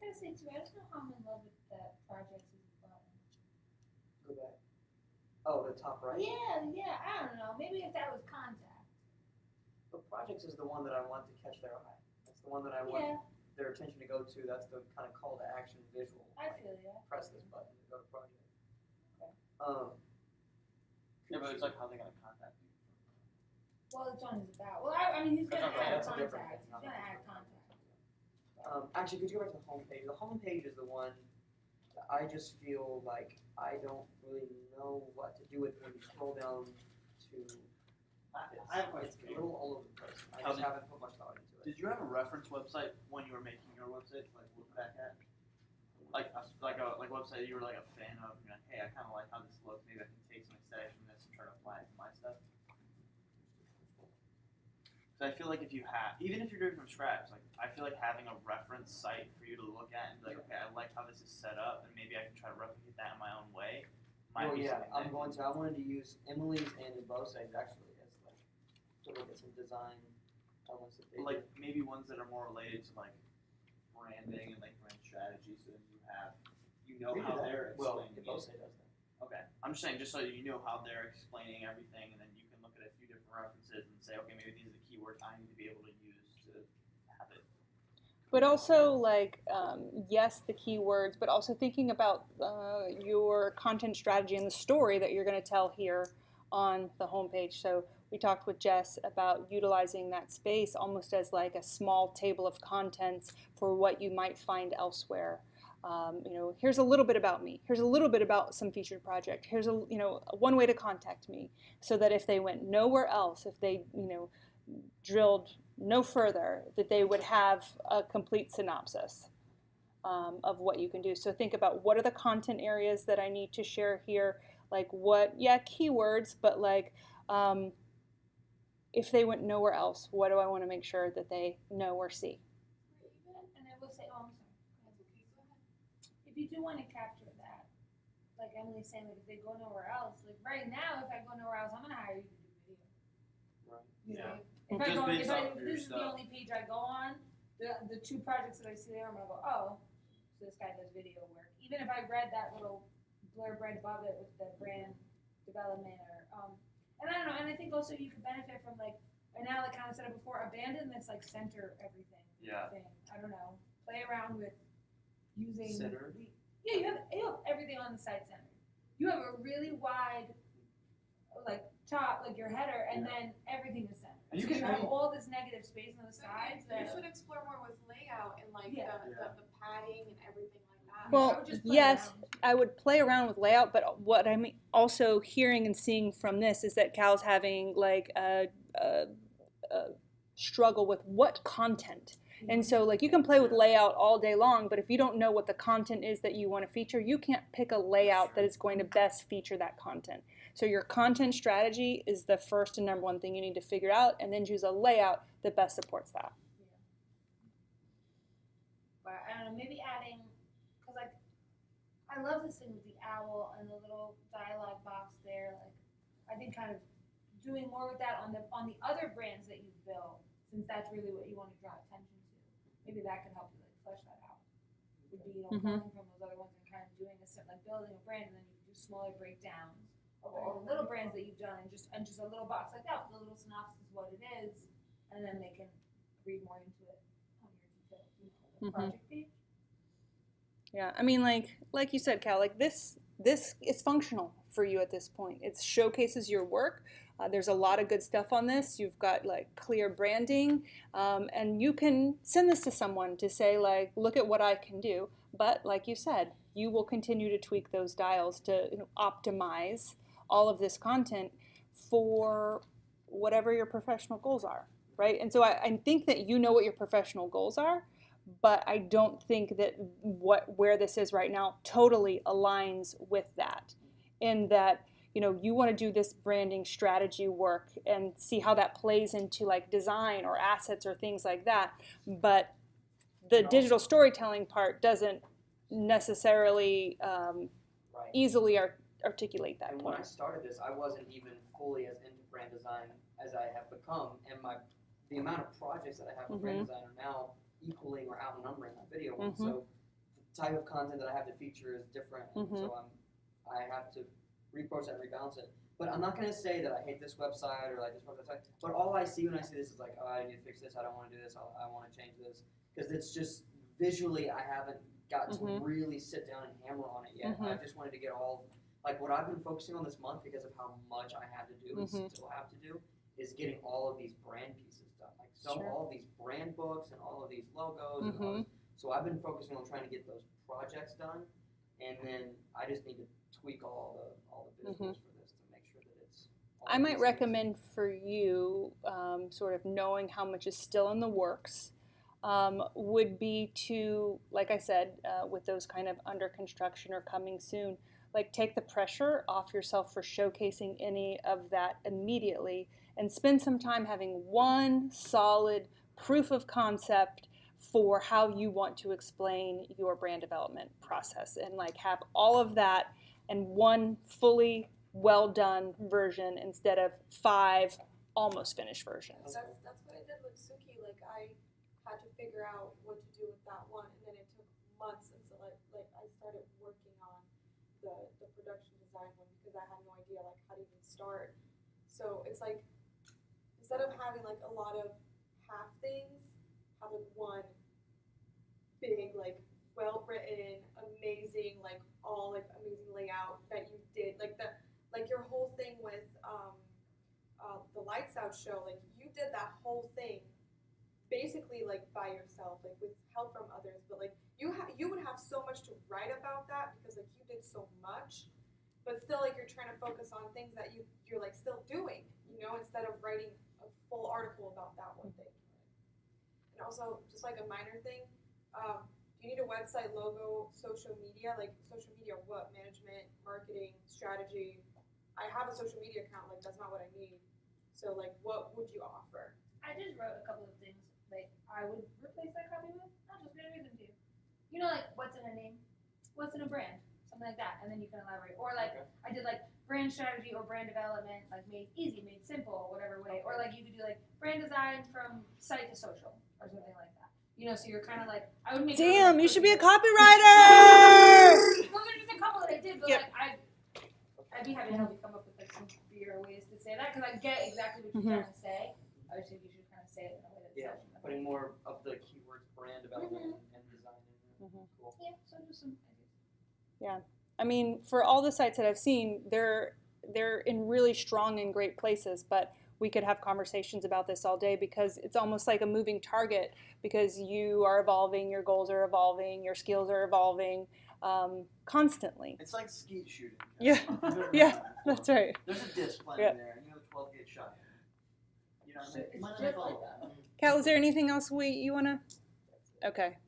G: I gotta say too, I don't know how I'm in love with that projects as a button.
H: Go back. Oh, the top right?
G: Yeah, I don't know. Maybe if that was contact.
H: But projects is the one that I want to catch their eye. That's the one that I want
G: Yeah,
H: their attention to go to. That's the kind of call to action visual.
G: I
H: Like,
G: feel ya.
H: press this button to go to project.
G: Okay.
D: Yeah, but it's like how they're gonna contact you.
G: Well, it's on his about. Well, he's gonna
D: Okay,
G: add
H: that's a different
G: contact.
H: thing.
G: He's gonna add contact.
H: Actually, could you go back to the home page? The home page is the one that I just feel like I don't really know what to do with when you scroll down to.
D: I have a
H: It's
D: question.
H: a little all over the place. I
D: How
H: just
D: did-
H: haven't put much thought into it.
D: Did you have a reference website when you were making your website to like look back at? Like a website you were like a fan of, and you're like, hey, I kind of like how this looks. Maybe I can take some aesthetics from this and try to apply it to my stuff. So I feel like if you have, even if you're doing it from scratch, like I feel like having a reference site for you to look at and be like, okay, I like how this is set up, and maybe I can try to replicate that in my own way. Might
H: Well,
D: be
H: yeah,
D: something that-
H: I wanted to use Emily's and Dubose's actually as like to look at some design elements that they
D: like
H: did.
D: maybe ones that are more related to like branding and like brand strategy, so that you know
H: We do
D: how
H: that.
D: they're
H: Well,
D: explaining it.
H: Dubose does that.
D: Okay, I'm just saying, just so you know how they're explaining everything, and then you can look at a few different references and say, okay, maybe these are the keywords I need to be able to use to have it.
A: But also, like, yes, the keywords, but also thinking about your content strategy and the story that you're going to tell here on the homepage. So we talked with Jess about utilizing that space almost as like a small table of contents for what you might find elsewhere. Here's a little bit about me. Here's a little bit about some featured project. Here's one way to contact me, so that if they went nowhere else, if they, drilled no further, that they would have a complete synopsis of what you can do. So think about, what are the content areas that I need to share here? Like keywords, but like if they went nowhere else, what do I want to make sure that they know or see?
G: And I will say, I'm sorry. Go ahead. If you do want to capture that, like Emily's saying, like if they go nowhere else, like right now, if I go nowhere else, I'm gonna hire you to do video.
H: Right.
G: You
D: Yeah.
G: know? If
D: Just based off
G: if
D: of your
G: this is the
D: stuff.
G: only page I go on, the two projects that I see there, I'm gonna go, oh, so this guy does video work. Even if I read that little blurb right above it with the brand development or and I don't know, and I think also you could benefit from like, and now like kind of said it before, abandon this like center everything
D: Yeah.
G: thing. I don't know. Play around with using
H: Center?
G: you have everything on the site center. You have a really wide like top, like your header, and then everything is centered.
D: And you
G: So
D: can
G: have
D: make-
G: all this negative space on the sides.
B: You
G: That,
B: should explore more with layout and like
G: Yeah.
B: the padding and everything like that.
A: Well,
G: I would just play
A: yes,
G: around.
A: I would play around with layout, but what I'm also hearing and seeing from this is that Cal's having like a struggle with what content. And so like you can play with layout all day long, but if you don't know what the content is that you want to feature, you can't pick a layout that is going to best feature that content. So your content strategy is the first and number one thing you need to figure out, and then choose a layout that best supports that.
G: require. I don't know, maybe adding, cause like, I love this thing with the owl and the little dialogue box there. Like, I think kind of doing more with that on the other brands that you've built, since that's really what you want to draw attention to. Maybe that could help you like flesh that out. Would be, you know,
A: Mhm.
G: pulling from those other ones and kind of doing like building a brand, and then you do smaller breakdowns of all the little brands that you've done, and just a little box like that with a little synopsis of what it is, and then they can read more into it on your detailed, you know,
A: Mhm.
G: project page.
A: Yeah, I mean, like you said, Cal, like this is functional for you at this point. It showcases your work. There's a lot of good stuff on this. You've got like clear branding, and you can send this to someone to say like, look at what I can do. But like you said, you will continue to tweak those dials to, you know, optimize all of this content for whatever your professional goals are, right? And so I think that you know what your professional goals are, but I don't think that where this is right now totally aligns with that. In that, you know, you want to do this branding strategy work and see how that plays into like design or assets or things like that, but the digital storytelling part doesn't necessarily
H: Right.
A: easily articulate that
H: And when I
A: point.
H: started this, I wasn't even fully as into brand design as I have become, and the amount of projects that I have with brand design are now equaling or outnumbering my video ones. So the type of content that I have to feature is different, and so I have to reapproach that and rebalance it. But I'm not going to say that I hate this website or like this website. But all I see when I see this is like, oh, I need to fix this. I don't want to do this. I want to change this, because it's just visually I haven't got to really sit down and hammer on it yet. I just wanted to get all like what I've been focusing on this month, because of how much I had to do and still have to do, is getting all of these brand pieces done. Like all of these brand books and all of these logos and all this. So I've been focusing on trying to get those projects done, and then I just need to tweak all the visuals for this to make sure that it's.
A: I might recommend for you, sort of knowing how much is still in the works, would be to, like I said, with those kind of under construction or coming soon, like take the pressure off yourself for showcasing any of that immediately, and spend some time having one solid proof of concept for how you want to explain your brand development process, and like have all of that in one fully well done version instead of 5 almost finished versions.
B: That's what I did with Suki. Like I had to figure out what to do with that one, and then it took months until I started working on the production design one, because I had no idea like how to even start. So it's like, instead of having like a lot of half things, have like one big like well written, amazing, like all like amazing layout that you did, like your whole thing with the Lights Out show, like you did that whole thing basically like by yourself, like with help from others, but like you would have so much to write about that, because like you did so much, but still like you're trying to focus on things that you're like still doing, you know, instead of writing a full article about that one thing. And also, just like a minor thing, do you need a website, logo, social media? Like social media, what? Management, marketing, strategy. I have a social media account, like that's not what I need. So like what would you offer?
G: I just wrote a couple of things like I would replace that copy with. I'll just read them to you. You know, like what's in a name, what's in a brand, something like that, and then you can elaborate. Or like I did like brand strategy or brand development, like made easy, made simple, whatever way. Or like you could do like brand design from site to social or something like that. You know, so you're kind of like, I would make.
A: Damn, you should be a
G: copy.
A: copywriter!
G: Those are just a couple that I did, but like I'd be happy to help you come up with like some bigger ways to say that, because I get exactly what you're trying to say. I just think you should kind of say it in a way that's
H: putting more of the keywords brand development and design in there. Cool.
G: Yeah, so just some ideas.
A: Yeah, I mean, for all the sites that I've seen, they're in really strong and great places, but we could have conversations about this all day, because it's almost like a moving target, because you are evolving, your goals are evolving, your skills are evolving constantly.
D: It's like skeet shooting.
A: Yeah, yeah, that's right.
D: There's a disc playing
A: Yeah.
D: there, and you have a 12 gauge shot. You know what I mean?
G: It's
D: Might not
G: just
D: have
G: like
D: all-
G: that.
A: Cal, is there anything else you want to? Okay.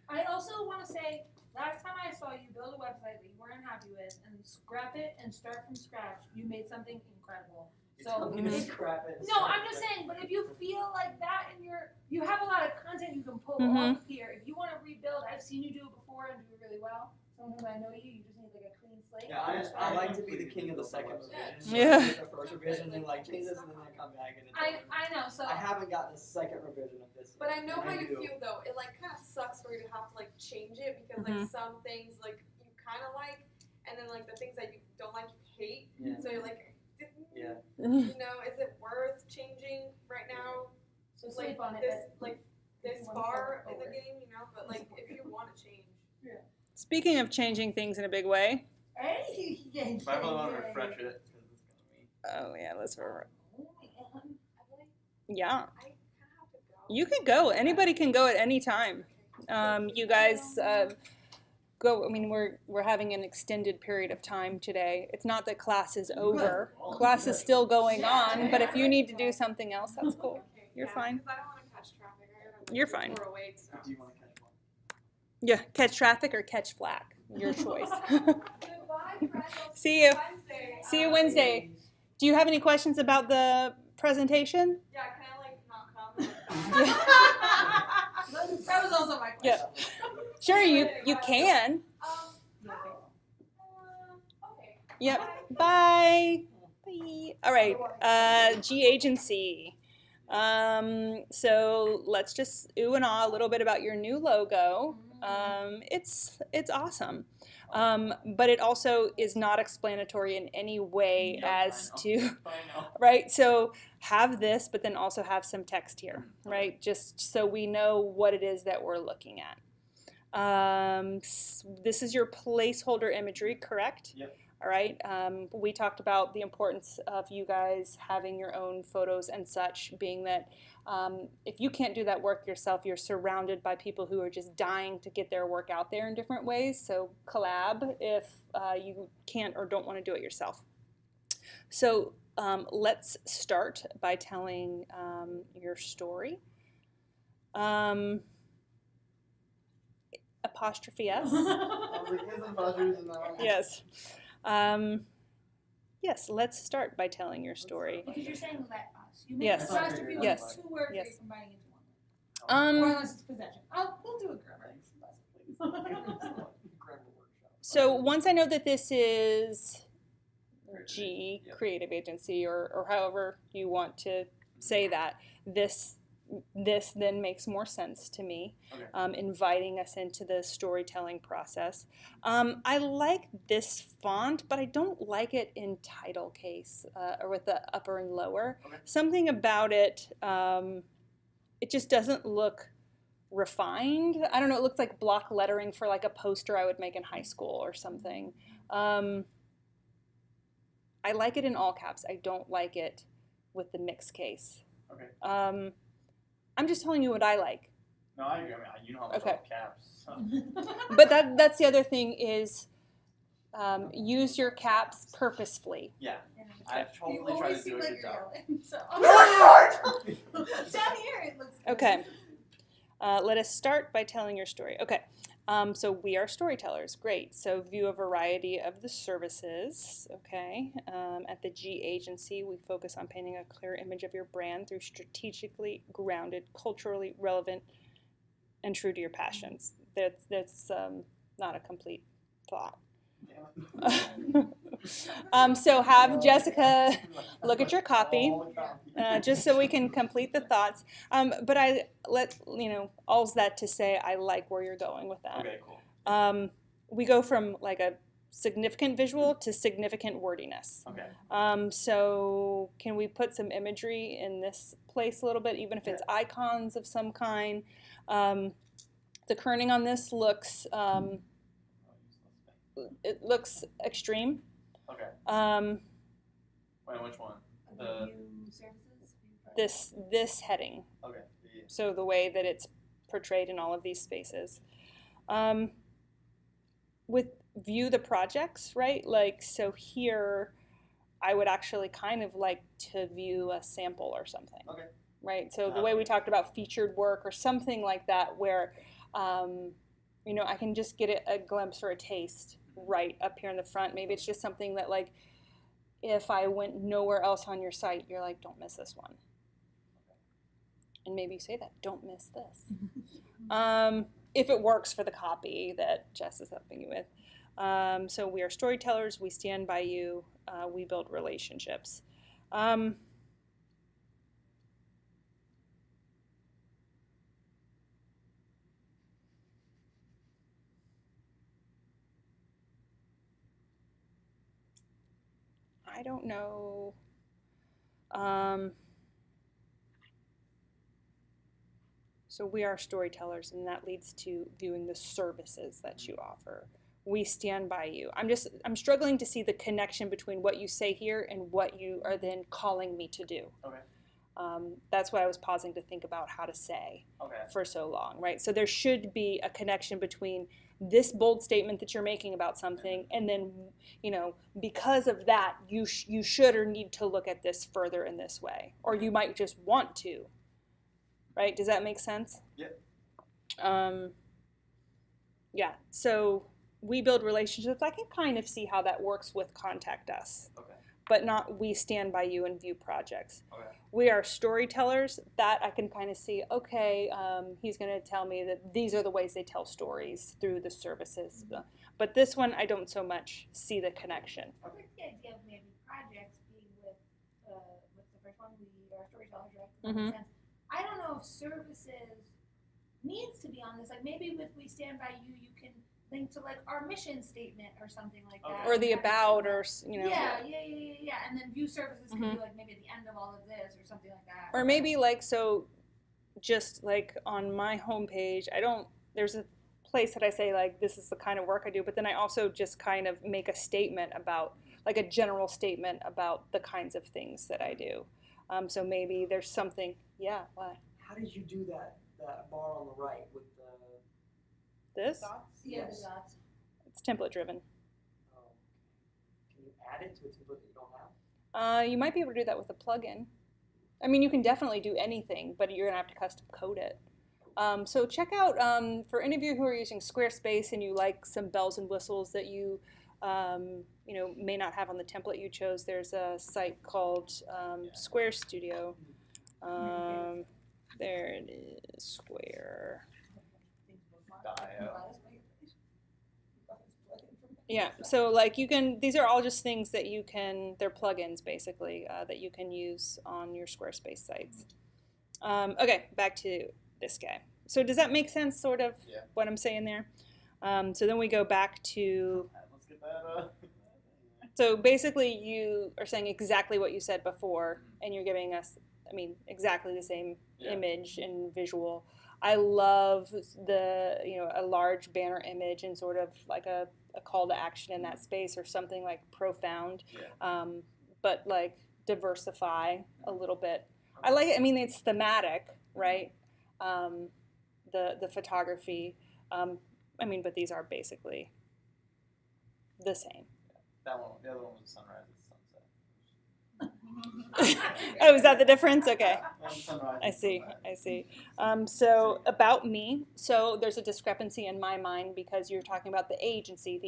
G: I also want to say, last time I saw you build a website that you weren't happy with and scrap it and start from scratch, you made something incredible. So
H: You
G: if-
H: scrap it.
G: no, I'm just saying, but if you feel like that and you have a lot of content you can pull off of here. If you want to rebuild, I've seen you do it before and do it really well. Sometimes I know you just need like a clean slate.
H: Yeah, I like to be the king of the second revision.
A: Yeah.
H: Like, the first revision, then like change this, and then I come back and it's over.
G: I know, so
H: I haven't gotten a second revision of this.
B: But I know
H: and
B: how you
H: do.
B: feel though. It like kind of sucks for you to have to like change it because like some things like you kind of like, and then like the things that you don't like you hate.
H: Yeah.
B: So you're like,
H: Yeah.
B: you know, is it worth changing right now?
G: so
B: Like
G: sleep on it.
B: this,
G: but
B: like
G: if
B: this
G: you wanna
B: far
G: flip
B: in the
G: over.
B: game, you know. But like if you want to change,
A: Speaking of changing things in a big way,
G: Hey, yeah,
D: If I really want to refresh it, because it's gonna be.
A: oh yeah, let's.
B: I feel like
A: Yeah,
B: I kind of have to go.
A: you can go. Anybody can go at any time. You guys go. I mean, we're having an extended period of time today. It's not that class is over. Class is still going on. But if you need to do something else, that's cool.
B: Okay,
A: You're
B: yeah,
A: fine.
B: 'cause I don't want to catch traffic. I gotta
A: You're fine.
B: 408, so.
D: Do you want to catch one?
A: Yeah, catch traffic or catch flack. Your choice.
B: Goodbye, friends. I'll
A: See you.
B: Wednesday.
A: See you Wednesday. Do you have any questions about the presentation?
B: Yeah, can I like not come?
G: That was also my question.
A: Yeah. Sure, you can.
B: Okay.
A: Yep. Bye. Bye. All right. G agency. So let's just ooh and ah a little bit about your new logo. It's awesome. But it also is not explanatory in any way
D: Yep,
A: as
D: I know.
A: to
D: I know.
A: right. So have this, but then also have some text here, right? Just so we know what it is that we're looking at. This is your placeholder imagery, correct?
D: Yep.
A: All right. We talked about the importance of you guys having your own photos and such, being that if you can't do that work yourself, you're surrounded by people who are just dying to get their work out there in different ways. So collab if you can't or don't want to do it yourself. So let's start by telling your story. Apostrophe S.
D: I was like, isn't Rogers and that?
A: Yes. Yes, let's start by telling your story.
G: Because you're saying let us. You make
A: Yes.
G: apostrophe
A: Yes.
G: with two words
A: Yes.
G: that you're combining into one. Or
A: Um,
G: unless it's possession. We'll do a grammar lesson, please.
H: Grammar workshop.
A: so once I know that this is G,
D: Yep.
A: creative agency, or however you want to say that, this then makes more sense to me,
D: Okay.
A: inviting us into the storytelling process. I like this font, but I don't like it in title case or with the upper and lower.
D: Okay.
A: Something about it, it just doesn't look refined. I don't know, it looks like block lettering for like a poster I would make in high school or something. I like it in all caps. I don't like it with the mixed case.
D: Okay.
A: I'm just telling you what I like.
D: No, I agree. I mean, you know how much
A: Okay.
D: I love caps. So.
A: But that's the other thing is use your caps purposefully.
D: Yeah. I've
G: You
D: totally tried
G: always
D: to
G: seem
D: do a
G: like
D: good
G: you're
D: job.
G: yelling. So down here it looks good.
A: Okay. Let us start by telling your story. Okay. So we are storytellers. Great. So view a variety of the services. Okay. At the G agency, we focus on painting a clear image of your brand through strategically grounded, culturally relevant, and true to your passions. That's not a complete thought. So have Jessica look at your copy.
D: All the copy.
A: Just so we can complete the thoughts. But all's that to say, I like where you're going with that.
D: Okay, cool.
A: We go from like a significant visual to significant wordiness.
D: Okay.
A: So can we put some imagery in this place a little bit, even if it's icons of some kind? The kerning on this looks, it looks extreme.
D: Okay. Wait, which one?
G: The view services.
A: This heading.
D: Okay. Yeah.
A: So the way that it's portrayed in all of these spaces. With view the projects, right? Like, so here, I would actually kind of like to view a sample or something.
D: Okay.
A: Right? So the way we talked about featured work or something like that where, I can just get a glimpse or a taste right up here in the front. Maybe it's just something that like, if I went nowhere else on your site, you're like, don't miss this one. And maybe you say that, don't miss this. If it works for the copy that Jess is helping you with. So we are storytellers, we stand by you, we build relationships. I don't know. So we are storytellers, and that leads to viewing the services that you offer. We stand by you. I'm struggling to see the connection between what you say here and what you are then calling me to do.
D: Okay.
A: That's why I was pausing to think about how to say
D: Okay.
A: for so long, right? So there should be a connection between this bold statement that you're making about something, and then, you know, because of that, you should or need to look at this further in this way, or you might just want to, right? Does that make sense?
D: Yep.
A: Yeah. So we build relationships. I can kind of see how that works with contact us,
D: Okay.
A: but not we stand by you and view projects.
D: Okay.
A: We are storytellers. That I can kind of see, okay, he's going to tell me that these are the ways they tell stories through the services. But this one, I don't so much see the connection.
G: I like the idea of maybe projects being with the first one, we are storytellers, right? That makes sense. I don't know if services needs to be on this. Like maybe with We Stand By You, you can link to like our mission statement or something like that.
A: Or the
G: And have it
A: about,
G: say,
A: or, you know.
G: Yeah. And then view services can be like maybe at the end of all of this or something like that.
A: Or maybe like, so just like on my homepage, there's a place that I say like, this is the kind of work I do, but then I also just kind of make a statement about, like a general statement about the kinds of things that I do. So maybe there's something, what?
H: How did you do that bar on the right with the?
A: This?
E: Dots?
G: Yeah,
H: Yes.
G: the dots.
A: It's template driven.
H: Oh, can you add it to a template that you don't have?
A: You might be able to do that with a plugin. I mean, you can definitely do anything, but you're gonna have to custom code it. So check out, for any of you who are using Squarespace and you like some bells and whistles that you may not have on the template you chose, there's a site called Square Studio. There it is, Square. Yeah, so like these are all just things that they're plugins basically, that you can use on your Squarespace sites. Okay, back to this guy. So does that make sense, sort of, what I'm saying there? So then we go back to,
D: Let's get that.
A: so basically you are saying exactly what you said before, and you're giving us, exactly the same image and visual. I love a large banner image and sort of like a call to action in that space, or something like profound, but like diversify a little bit. I like it. It's thematic, right? The photography, but these are basically the same.
D: That one, the other one was a sunrise.
A: Oh, is that the difference? Okay.
D: Sunrise.
A: I see. So about me, so there's a discrepancy in my mind because you're talking about the agency,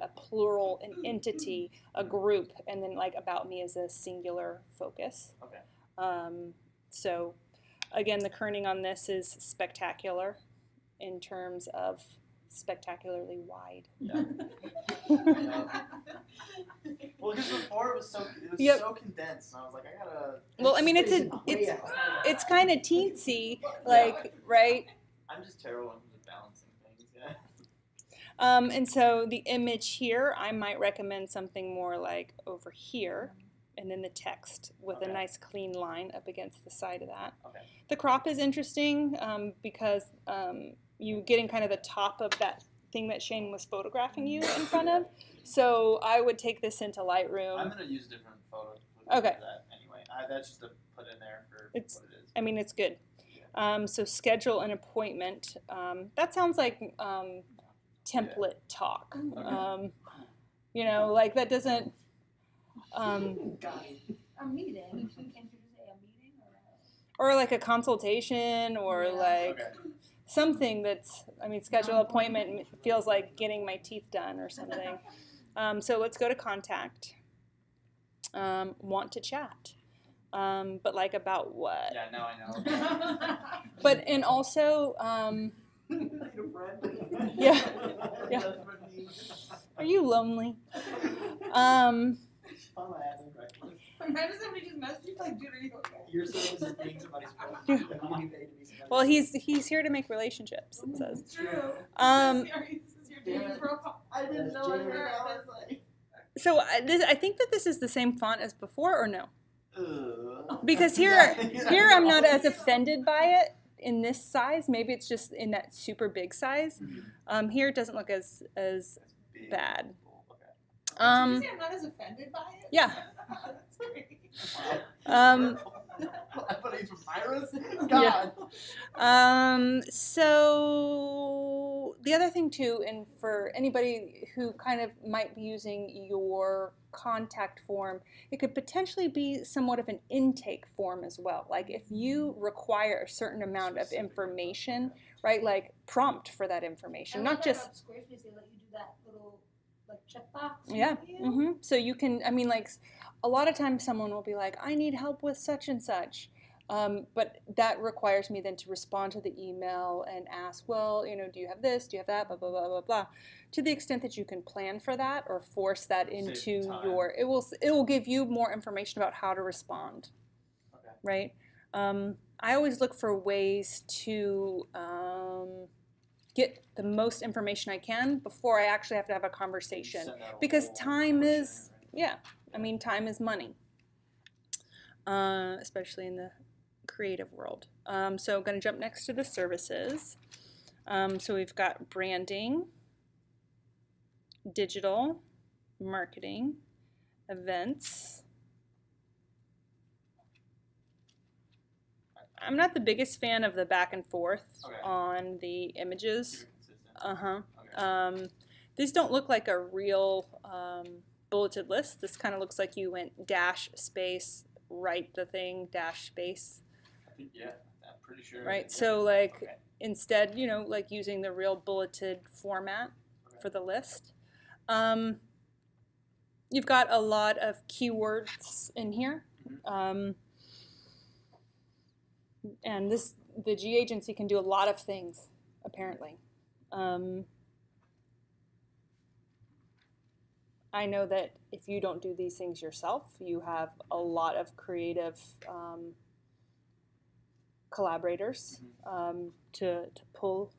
A: a plural, an entity, a group, and then like about me is a singular focus.
D: Okay.
A: So again, the kerning on this is spectacular in terms of spectacularly wide.
D: Yeah. Well, because before it was so condensed, and I was like, I gotta.
A: Well, it's kind of teensy, like, right?
D: I'm just terrible when I'm balancing things. Yeah.
A: And so the image here, I might recommend something more like over here, and then the text with a nice clean line up against the side of that.
D: Okay.
A: The crop is interesting because you getting kind of the top of that thing that Shane was photographing you in front of. So I would take this into Lightroom.
D: I'm gonna use a different photo.
A: Okay.
D: For that anyway, that's just to put in there for what it is.
A: It's good. So schedule an appointment. That sounds like template talk.
D: Okay.
A: Like that doesn't.
G: A meeting. Can't you just say a meeting
A: Or like a consultation, or like something that's. Schedule appointment feels like getting my teeth done or something. So let's go to contact. want to chat. But like about what?
D: Yeah, now I know.
A: But and also,
H: Need a friend?
A: Yeah. Yeah. are you lonely?
D: Find my admin correctly.
E: Imagine somebody just messaged you like, dude, are you okay?
H: Your service is being somebody's friend.
A: Yeah.
H: You need paid to be somebody's
A: Well,
H: friend.
A: he's here to make relationships. It says.
E: It's true.
A: Um,
E: This is your
H: Damn
E: dating
H: it.
E: profile.
H: I didn't know
E: That's
H: it
E: January.
H: was like.
A: So I think that this is the same font as before, or no?
D: Ugh.
A: Because here I'm not as offended by it in this size. Maybe it's just in that super big size. Here it doesn't look as
D: Big.
A: bad.
D: Okay.
E: Did you say I'm not as offended by it?
A: Yeah.
E: That's great.
D: I put H for Pyrus? God.
A: So the other thing too, and for anybody who kind of might be using your contact form, it could potentially be somewhat of an intake form as well. Like if you require a certain amount of information, right? Like prompt for that information, not just
G: about Squarespace, they let you do that little like checkbox.
A: yeah. So you can, I mean, like a lot of times someone will be like, I need help with such and such. But that requires me then to respond to the email and ask, well, do you have this? Do you have that? Blah, blah, blah, blah, blah. To the extent that you can plan for that or force that
D: Save
A: into
D: time.
A: it will give you more information about how to respond,
D: Okay.
A: right? I always look for ways to get the most information I can before I actually have to have a conversation.
D: Send out a
A: Because
D: whole
A: time
D: questionnaire,
A: is, yeah, I mean, time is money, especially in the creative world. So I'm going to jump next to the services. So we've got branding, digital, marketing, events. I'm not the biggest fan of the back and forth
D: Okay.
A: on the images.
D: Keep it consistent.
A: Uh-huh.
D: Okay.
A: These don't look like a real bulleted list. This kind of looks like you went dash space, write the thing, dash space,
D: I think, yeah, I'm pretty sure.
A: right?
D: Yeah.
A: So like
D: Okay.
A: instead, like using the real bulleted format
D: Okay.
A: for the list. You've got a lot of keywords in here. And the G agency can do a lot of things, apparently. I know that if you don't do these things yourself, you have a lot of creative collaborators to pull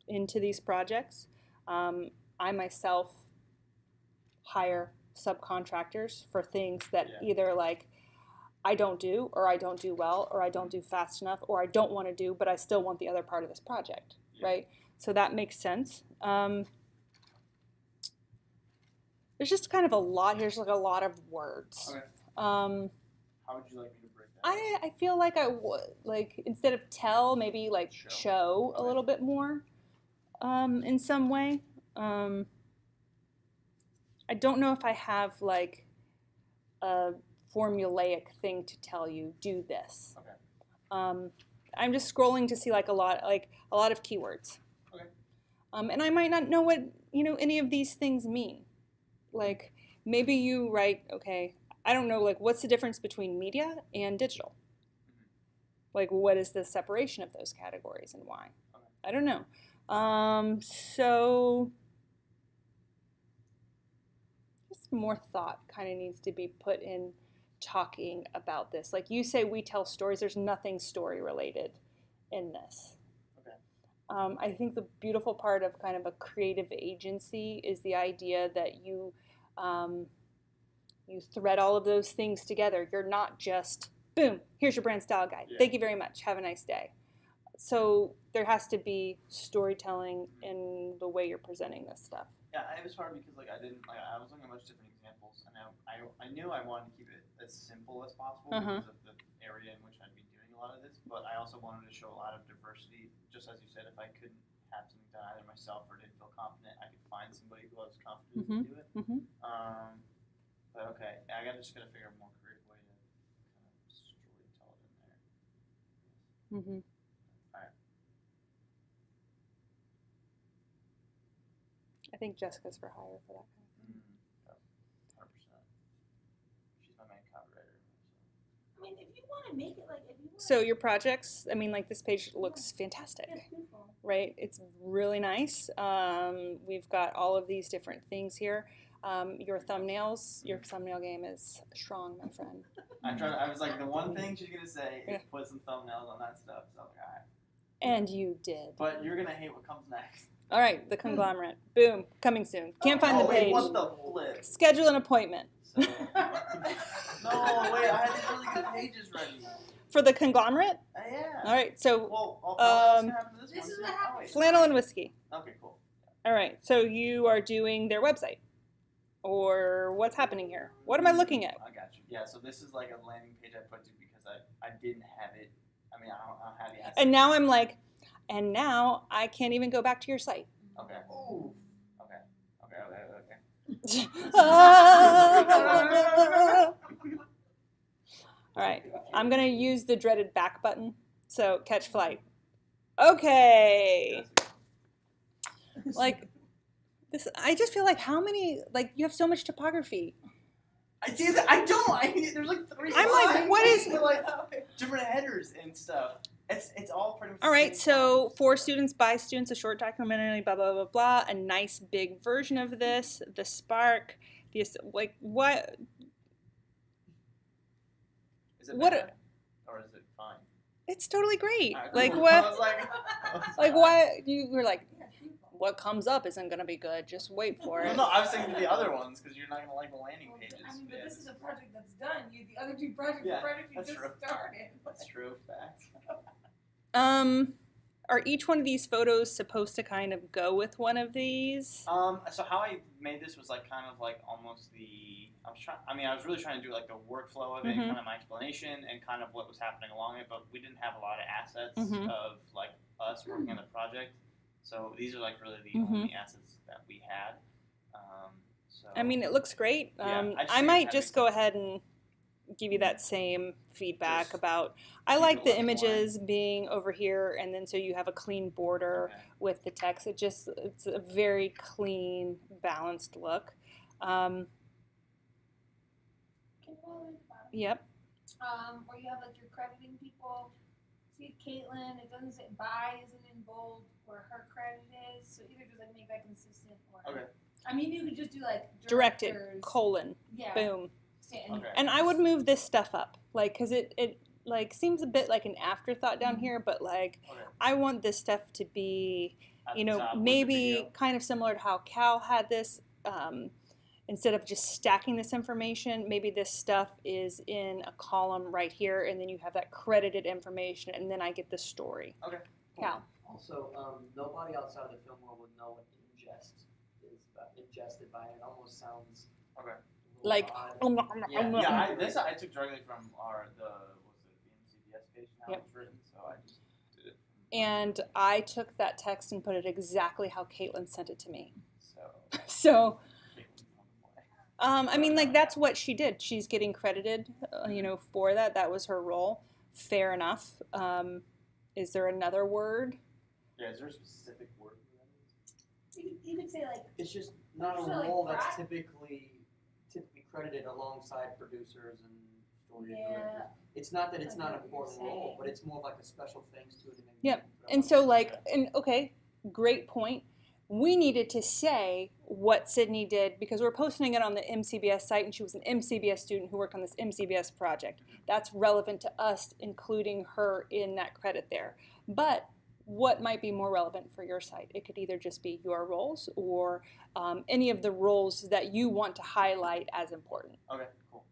A: into these projects. I myself hire subcontractors for things that either like I don't do, or I don't do well, or I don't do fast enough, or I don't want to do, but I still want the other part of this project, right? So that makes sense. There's just kind of a lot. Here's like a lot of words.
D: Okay.
A: How
D: would you like me to break that?
A: I feel like I would like instead of tell, maybe like show a little bit more, in some way. I don't know if I have like a formulaic thing to tell you. Do this.
D: Okay.
A: I'm just scrolling to see like a lot of keywords.
D: Okay.
A: And I might not know what any of these things mean. Like maybe you write, okay, I don't know, like what's the difference between media and digital? Like what is the separation of those categories and why?
D: Okay.
A: I don't know. So just more thought kind of needs to be put in talking about this. Like you say, we tell stories. There's nothing story related in this.
D: Okay.
A: I think the beautiful part of kind of a creative agency is the idea that you thread all of those things together. You're not just, boom, here's your brand style guide.
D: Yeah.
A: Thank you very much. Have a nice day. So there has to be storytelling in the way you're presenting this stuff.
D: Yeah, it was hard because I was looking at much different examples, and I knew I wanted to keep it as simple as possible because of the area in which I'd be doing a lot of this. But I also wanted to show a lot of diversity. Just as you said, if I couldn't have something done either myself or didn't feel confident, I could find somebody who I was confident to do it. But okay, I just gotta figure out a more creative way to kind of storytell it in there. Alright.
A: I think Jessica's for hire for that kind of thing.
D: 100%. She's my
G: I mean, if you want to make it like, if you want.
A: So your projects, I mean, like this page looks fantastic,
G: Yeah, it's beautiful.
A: right? It's really nice. We've got all of these different things here. Your thumbnail game is strong, my friend.
D: I was like, the one thing she's gonna say
A: Yeah.
D: is put some thumbnails on that stuff. So like, all right.
A: And you did.
D: But you're gonna hate what comes next.
A: All right, the conglomerate. Boom, coming soon. Can't find
D: Oh,
A: the
D: wait,
A: page.
D: what the flip?
A: Schedule an appointment
D: So, no, wait, I had these really good pages ready.
A: for the conglomerate.
D: Yeah.
A: All right, so
D: Well, what's gonna happen to this
G: This
D: one?
G: is
D: too?
G: what
D: Oh,
G: happened.
D: wait.
A: flannel and whiskey.
D: Okay, cool.
A: All right, so you are doing their website, or what's happening here? What am I looking at?
D: I got you. Yeah, so this is like a landing page I put to because I didn't have it. I mean, I don't have the assets.
A: And now I'm like, and now I can't even go back to your site.
D: Okay. Ooh. Okay.
A: All right, I'm gonna use the dreaded back button. So catch flight. Okay. Like this, I just feel like how many, like you have so much topography.
D: I see that. I don't. There's like 3.
A: I'm like,
D: lines
A: what is-
D: with, like different headers and stuff. It's all pretty much.
A: All
D: the
A: right,
D: same
A: so
D: font.
A: for students, by students, a short documentary, blah blah blah blah. A nice big version of this, the Spark, like what?
D: Is it
A: what-
D: bad? Or is it fine?
A: It's totally great.
D: Alright,
A: Like
D: cool.
A: what?
D: I was like,
A: Like why? You were like, what comes up isn't gonna be good. Just wait for
D: Well,
A: it.
D: no, I was thinking the other ones because you're not gonna like the landing pages.
G: I mean, but
D: Yeah,
G: this is a project that's done. The other two projects,
D: Yeah,
G: the project you
D: that's
G: just
D: true.
G: started.
D: That's true. Facts.
A: Are each one of these photos supposed to kind of go with one of these?
D: So how I made this was like kind of like almost I was really trying to do like the workflow of it,
A: Mhm.
D: kind of my explanation, and kind of what was happening along it. But we didn't have a lot of assets
A: Mhm.
D: of like us working on the project. So these are like really the
A: Mhm.
D: only assets that we had. So
A: I mean, it looks great.
D: Yeah, I just
A: I
D: think
A: might
D: that
A: just
D: makes
A: go ahead and give you that same feedback
D: Just
A: about. I
D: keep
A: like
D: it
A: the
D: looking more-
A: images being over here, and then so you have a clean border
D: Okay.
A: with the text. It's a very clean, balanced look.
G: Can you go all the way to the bottom?
A: Yep.
G: Where you have like your crediting people. See Caitlin, it doesn't say by isn't in bold where her credit is. So either just like make that consistent or.
D: Okay.
G: I mean, you could just do like
A: Directed,
G: directors.
A: colon,
G: Yeah.
A: boom.
G: And
D: Okay.
A: And I would move this stuff up, like, cause it like seems a bit like an afterthought down here, but like
D: Okay.
A: I want this stuff to be,
D: At
A: you
D: the
A: know,
D: top with the
A: maybe
D: video.
A: kind of similar to how Cal had this. Instead of just stacking this information, maybe this stuff is in a column right here, and then you have that credited information, and then I get the story.
D: Okay.
A: Cal.
H: Also, nobody outside of the film world would know what ingest is, but ingested by it. It almost sounds
D: Okay.
H: a little
A: Like,
H: odd.
D: Yeah, I took directly from the MCBS page and how
A: Yep.
D: it's written, so I just did it.
A: And I took that text and put it exactly how Caitlin sent it to me.
D: So.
A: So,
D: Caitlin's on the play.
A: I mean, like that's what she did. She's getting credited, you know, for that. That was her role. Fair enough. Is there another word?
D: Yeah, is there a specific word for that?
G: you could say like
H: It's just not a
G: So, like,
H: role that's
G: Brad-
H: typically credited alongside producers and story
G: Yeah.
H: directors. It's not that it's
G: I
H: not
G: know
H: an
G: what you're
H: important role,
G: saying.
H: but it's more of like a special things to it. And maybe
A: Yep.
H: you can put
A: And
H: up
A: so,
H: on-
A: like, and okay, great point. We needed to say what Sydney did because we're posting it on the MCBS site, and she was an MCBS student who worked on this MCBS project. That's relevant to us, including her in that credit there. But what might be more relevant for your site? It could either just be your roles or any of the roles that you want to highlight as important.
D: Okay, cool.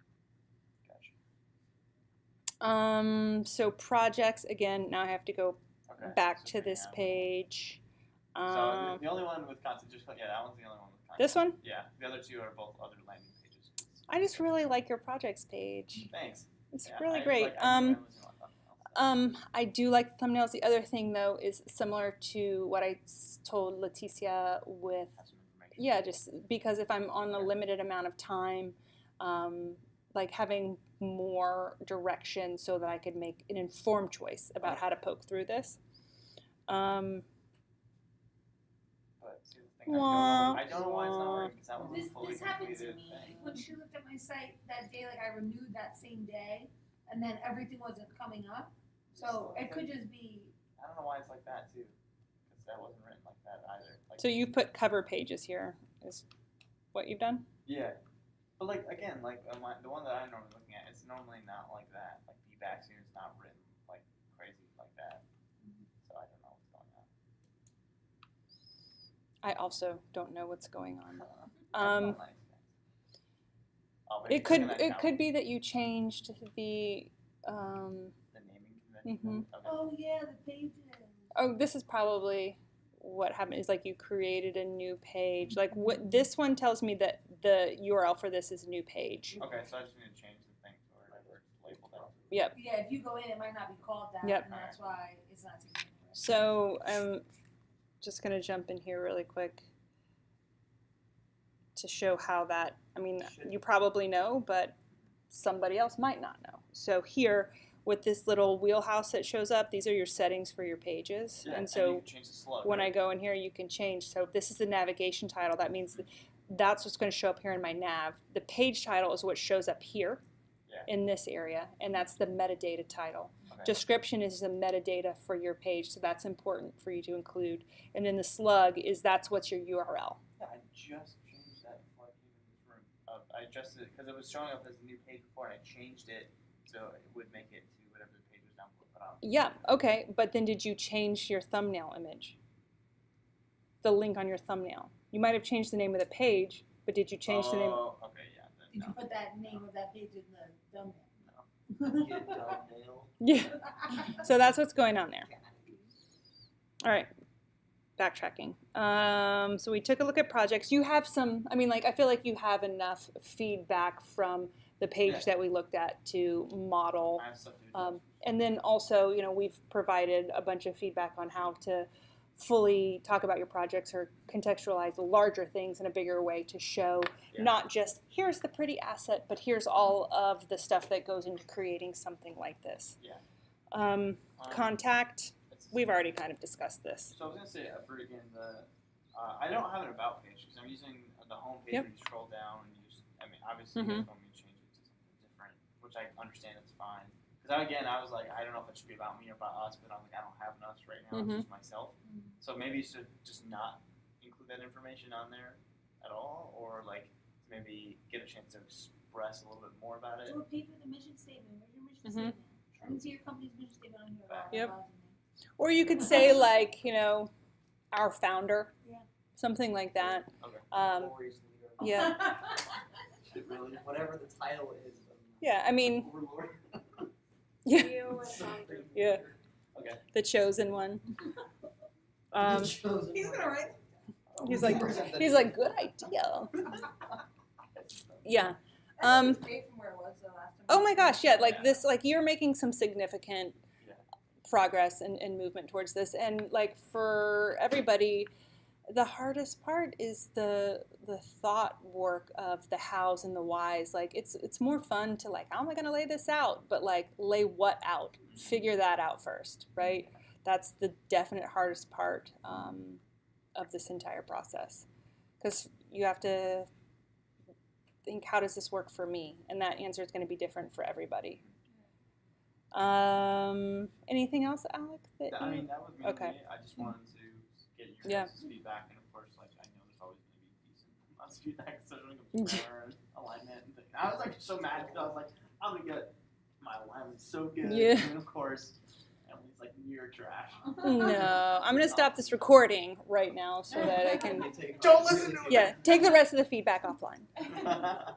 D: Gotcha.
A: So projects, again, now I have to go
D: Okay.
A: back
D: so
A: to this
D: yeah.
A: page.
D: So the only one with content, just yeah, that one's the only one with content.
A: This one?
D: Yeah, the other two are both other landing pages.
A: I just really like your projects page.
D: Thanks.
A: It's
D: Yeah,
A: really
D: I
A: great.
D: Like, I knew I was gonna like that.
A: I do like the thumbnails. The other thing, though, is similar to what I told Leticia with,
D: Have some information.
A: yeah, just because if I'm on a limited amount of time, like having more direction so that I could make an informed choice about how to poke through this.
D: But see, the thing,
A: Wah,
D: I don't know why it's not working because that was a fully
G: this happened to
D: completed
G: me
D: thing.
G: when she looked at my site that day. Like I renewed that same day, and then everything wasn't coming up. So it could just be.
D: I don't know why it's like that too, because that wasn't written like that either. Like,
A: So you put cover pages here is what you've done?
D: yeah, but like again, like the one that I'm normally looking at, it's normally not like that. Like the back scene is not written like crazy like that. So I don't know what's going on.
A: I also don't know what's going on.
D: That's not nice. Oh, but
A: It
D: if
A: could
D: you're looking at
A: it could be that you changed the
D: the naming convention.
A: Mhm.
D: Okay.
G: Oh yeah, the pages.
A: oh, this is probably what happened is like you created a new page. Like what this one tells me that the URL for this is new page.
D: Okay, so I just need to change the thing to where it's labeled out.
A: Yep.
G: Yeah, if you go in, it might not be called that,
A: Yep.
G: and that's why it's not taking it.
A: So I'm just gonna jump in here really quick to show how that, I mean, you probably know, but somebody else might not know. So here, with this little wheelhouse that shows up, these are your settings for your pages.
D: Yeah,
A: and
D: you
A: so
D: can change the slug.
A: when I
D: right?
A: go in here, you can change. So this is the navigation title. That means that's what's going to show up here in my nav. The page title is what shows up here
D: Yeah.
A: in this area, and that's the metadata title.
D: Okay.
A: Description is the metadata for your page, so that's important for you to include. And then the slug is that's what's your URL.
D: Yeah, I just changed that before I came in this room. I adjusted it because it was showing up as a new page before, and I changed it so it would make it to whatever the page was down put on.
A: Yeah, okay, but then did you change your thumbnail image? The link on your thumbnail. You might have changed the name of the page, but did you change the name?
D: Oh, okay, yeah. Then,
G: Did
D: no.
G: you put that name of that page in the thumbnail?
H: Get thumbnail.
A: Yeah. So that's what's going on there. All right, backtracking. So we took a look at projects. You have some, I mean, like, I feel like you have enough feedback from the page
D: Yeah.
A: that we looked at to model.
D: I have stuff to do.
A: And then also, you know, we've provided a bunch of feedback on how to fully talk about your projects or contextualize the larger things in a bigger way to show
D: Yeah.
A: not just here's the pretty asset, but here's all of the stuff that goes into creating something like this.
D: Yeah.
A: Contact,
D: It's-
A: we've already kind of discussed this.
D: So I was gonna say for again I don't have an about page because I'm using the home page
A: Yep.
D: where you scroll down and you just obviously you guys want me to change it to something different, which I understand it's fine. Because again I was like I don't know if it should be about me or about us, but I'm like I don't have an us right now, it's just myself. So maybe you should just not include that information on there at all, or like maybe get a chance to express a little bit more about it.
G: So pay for the mission statement. Where's your mission
A: Mhm.
G: statement? I didn't see your company's mission statement on here.
A: Yep. Or you could say like, you know, our founder,
G: Yeah.
A: something like that.
D: Okay.
H: Glorious leader.
A: Yeah.
H: Should really, whatever the title is.
A: Yeah, I mean,
H: Overlord.
A: yeah,
B: You and Tom.
A: yeah,
D: Okay.
A: the chosen one.
G: He's gonna write.
A: He's like, good idea. Yeah.
B: Way from where it was the last time.
A: Oh my gosh, yeah, like
D: Yeah.
A: this, like you're making some significant
D: Yeah.
A: progress and movement towards this. And like for everybody, the hardest part is the thought work of the hows and the whys. Like it's more fun to like, how am I gonna lay this out? But like lay what out? Figure that out first, right? That's the definite hardest part of this entire process. Because you have to think, how does this work for me? And that answer is going to be different for everybody. Anything else, Alec?
D: I mean that was mainly
A: Okay.
D: it. I just wanted to get your
A: Yeah.
D: guys' feedback, and of course, like I know there's always going to be decent amounts of feedback, especially when it comes to grammar and alignment and things. I was like so mad because I was like, I'm gonna get my alignment so good,
A: Yeah.
D: and of course, Emily's like you're trash.
A: No, I'm going to stop this recording right now so that I can,
H: Take
D: Don't listen to
H: really
A: yeah, take the rest of the feedback offline.
D: Okay.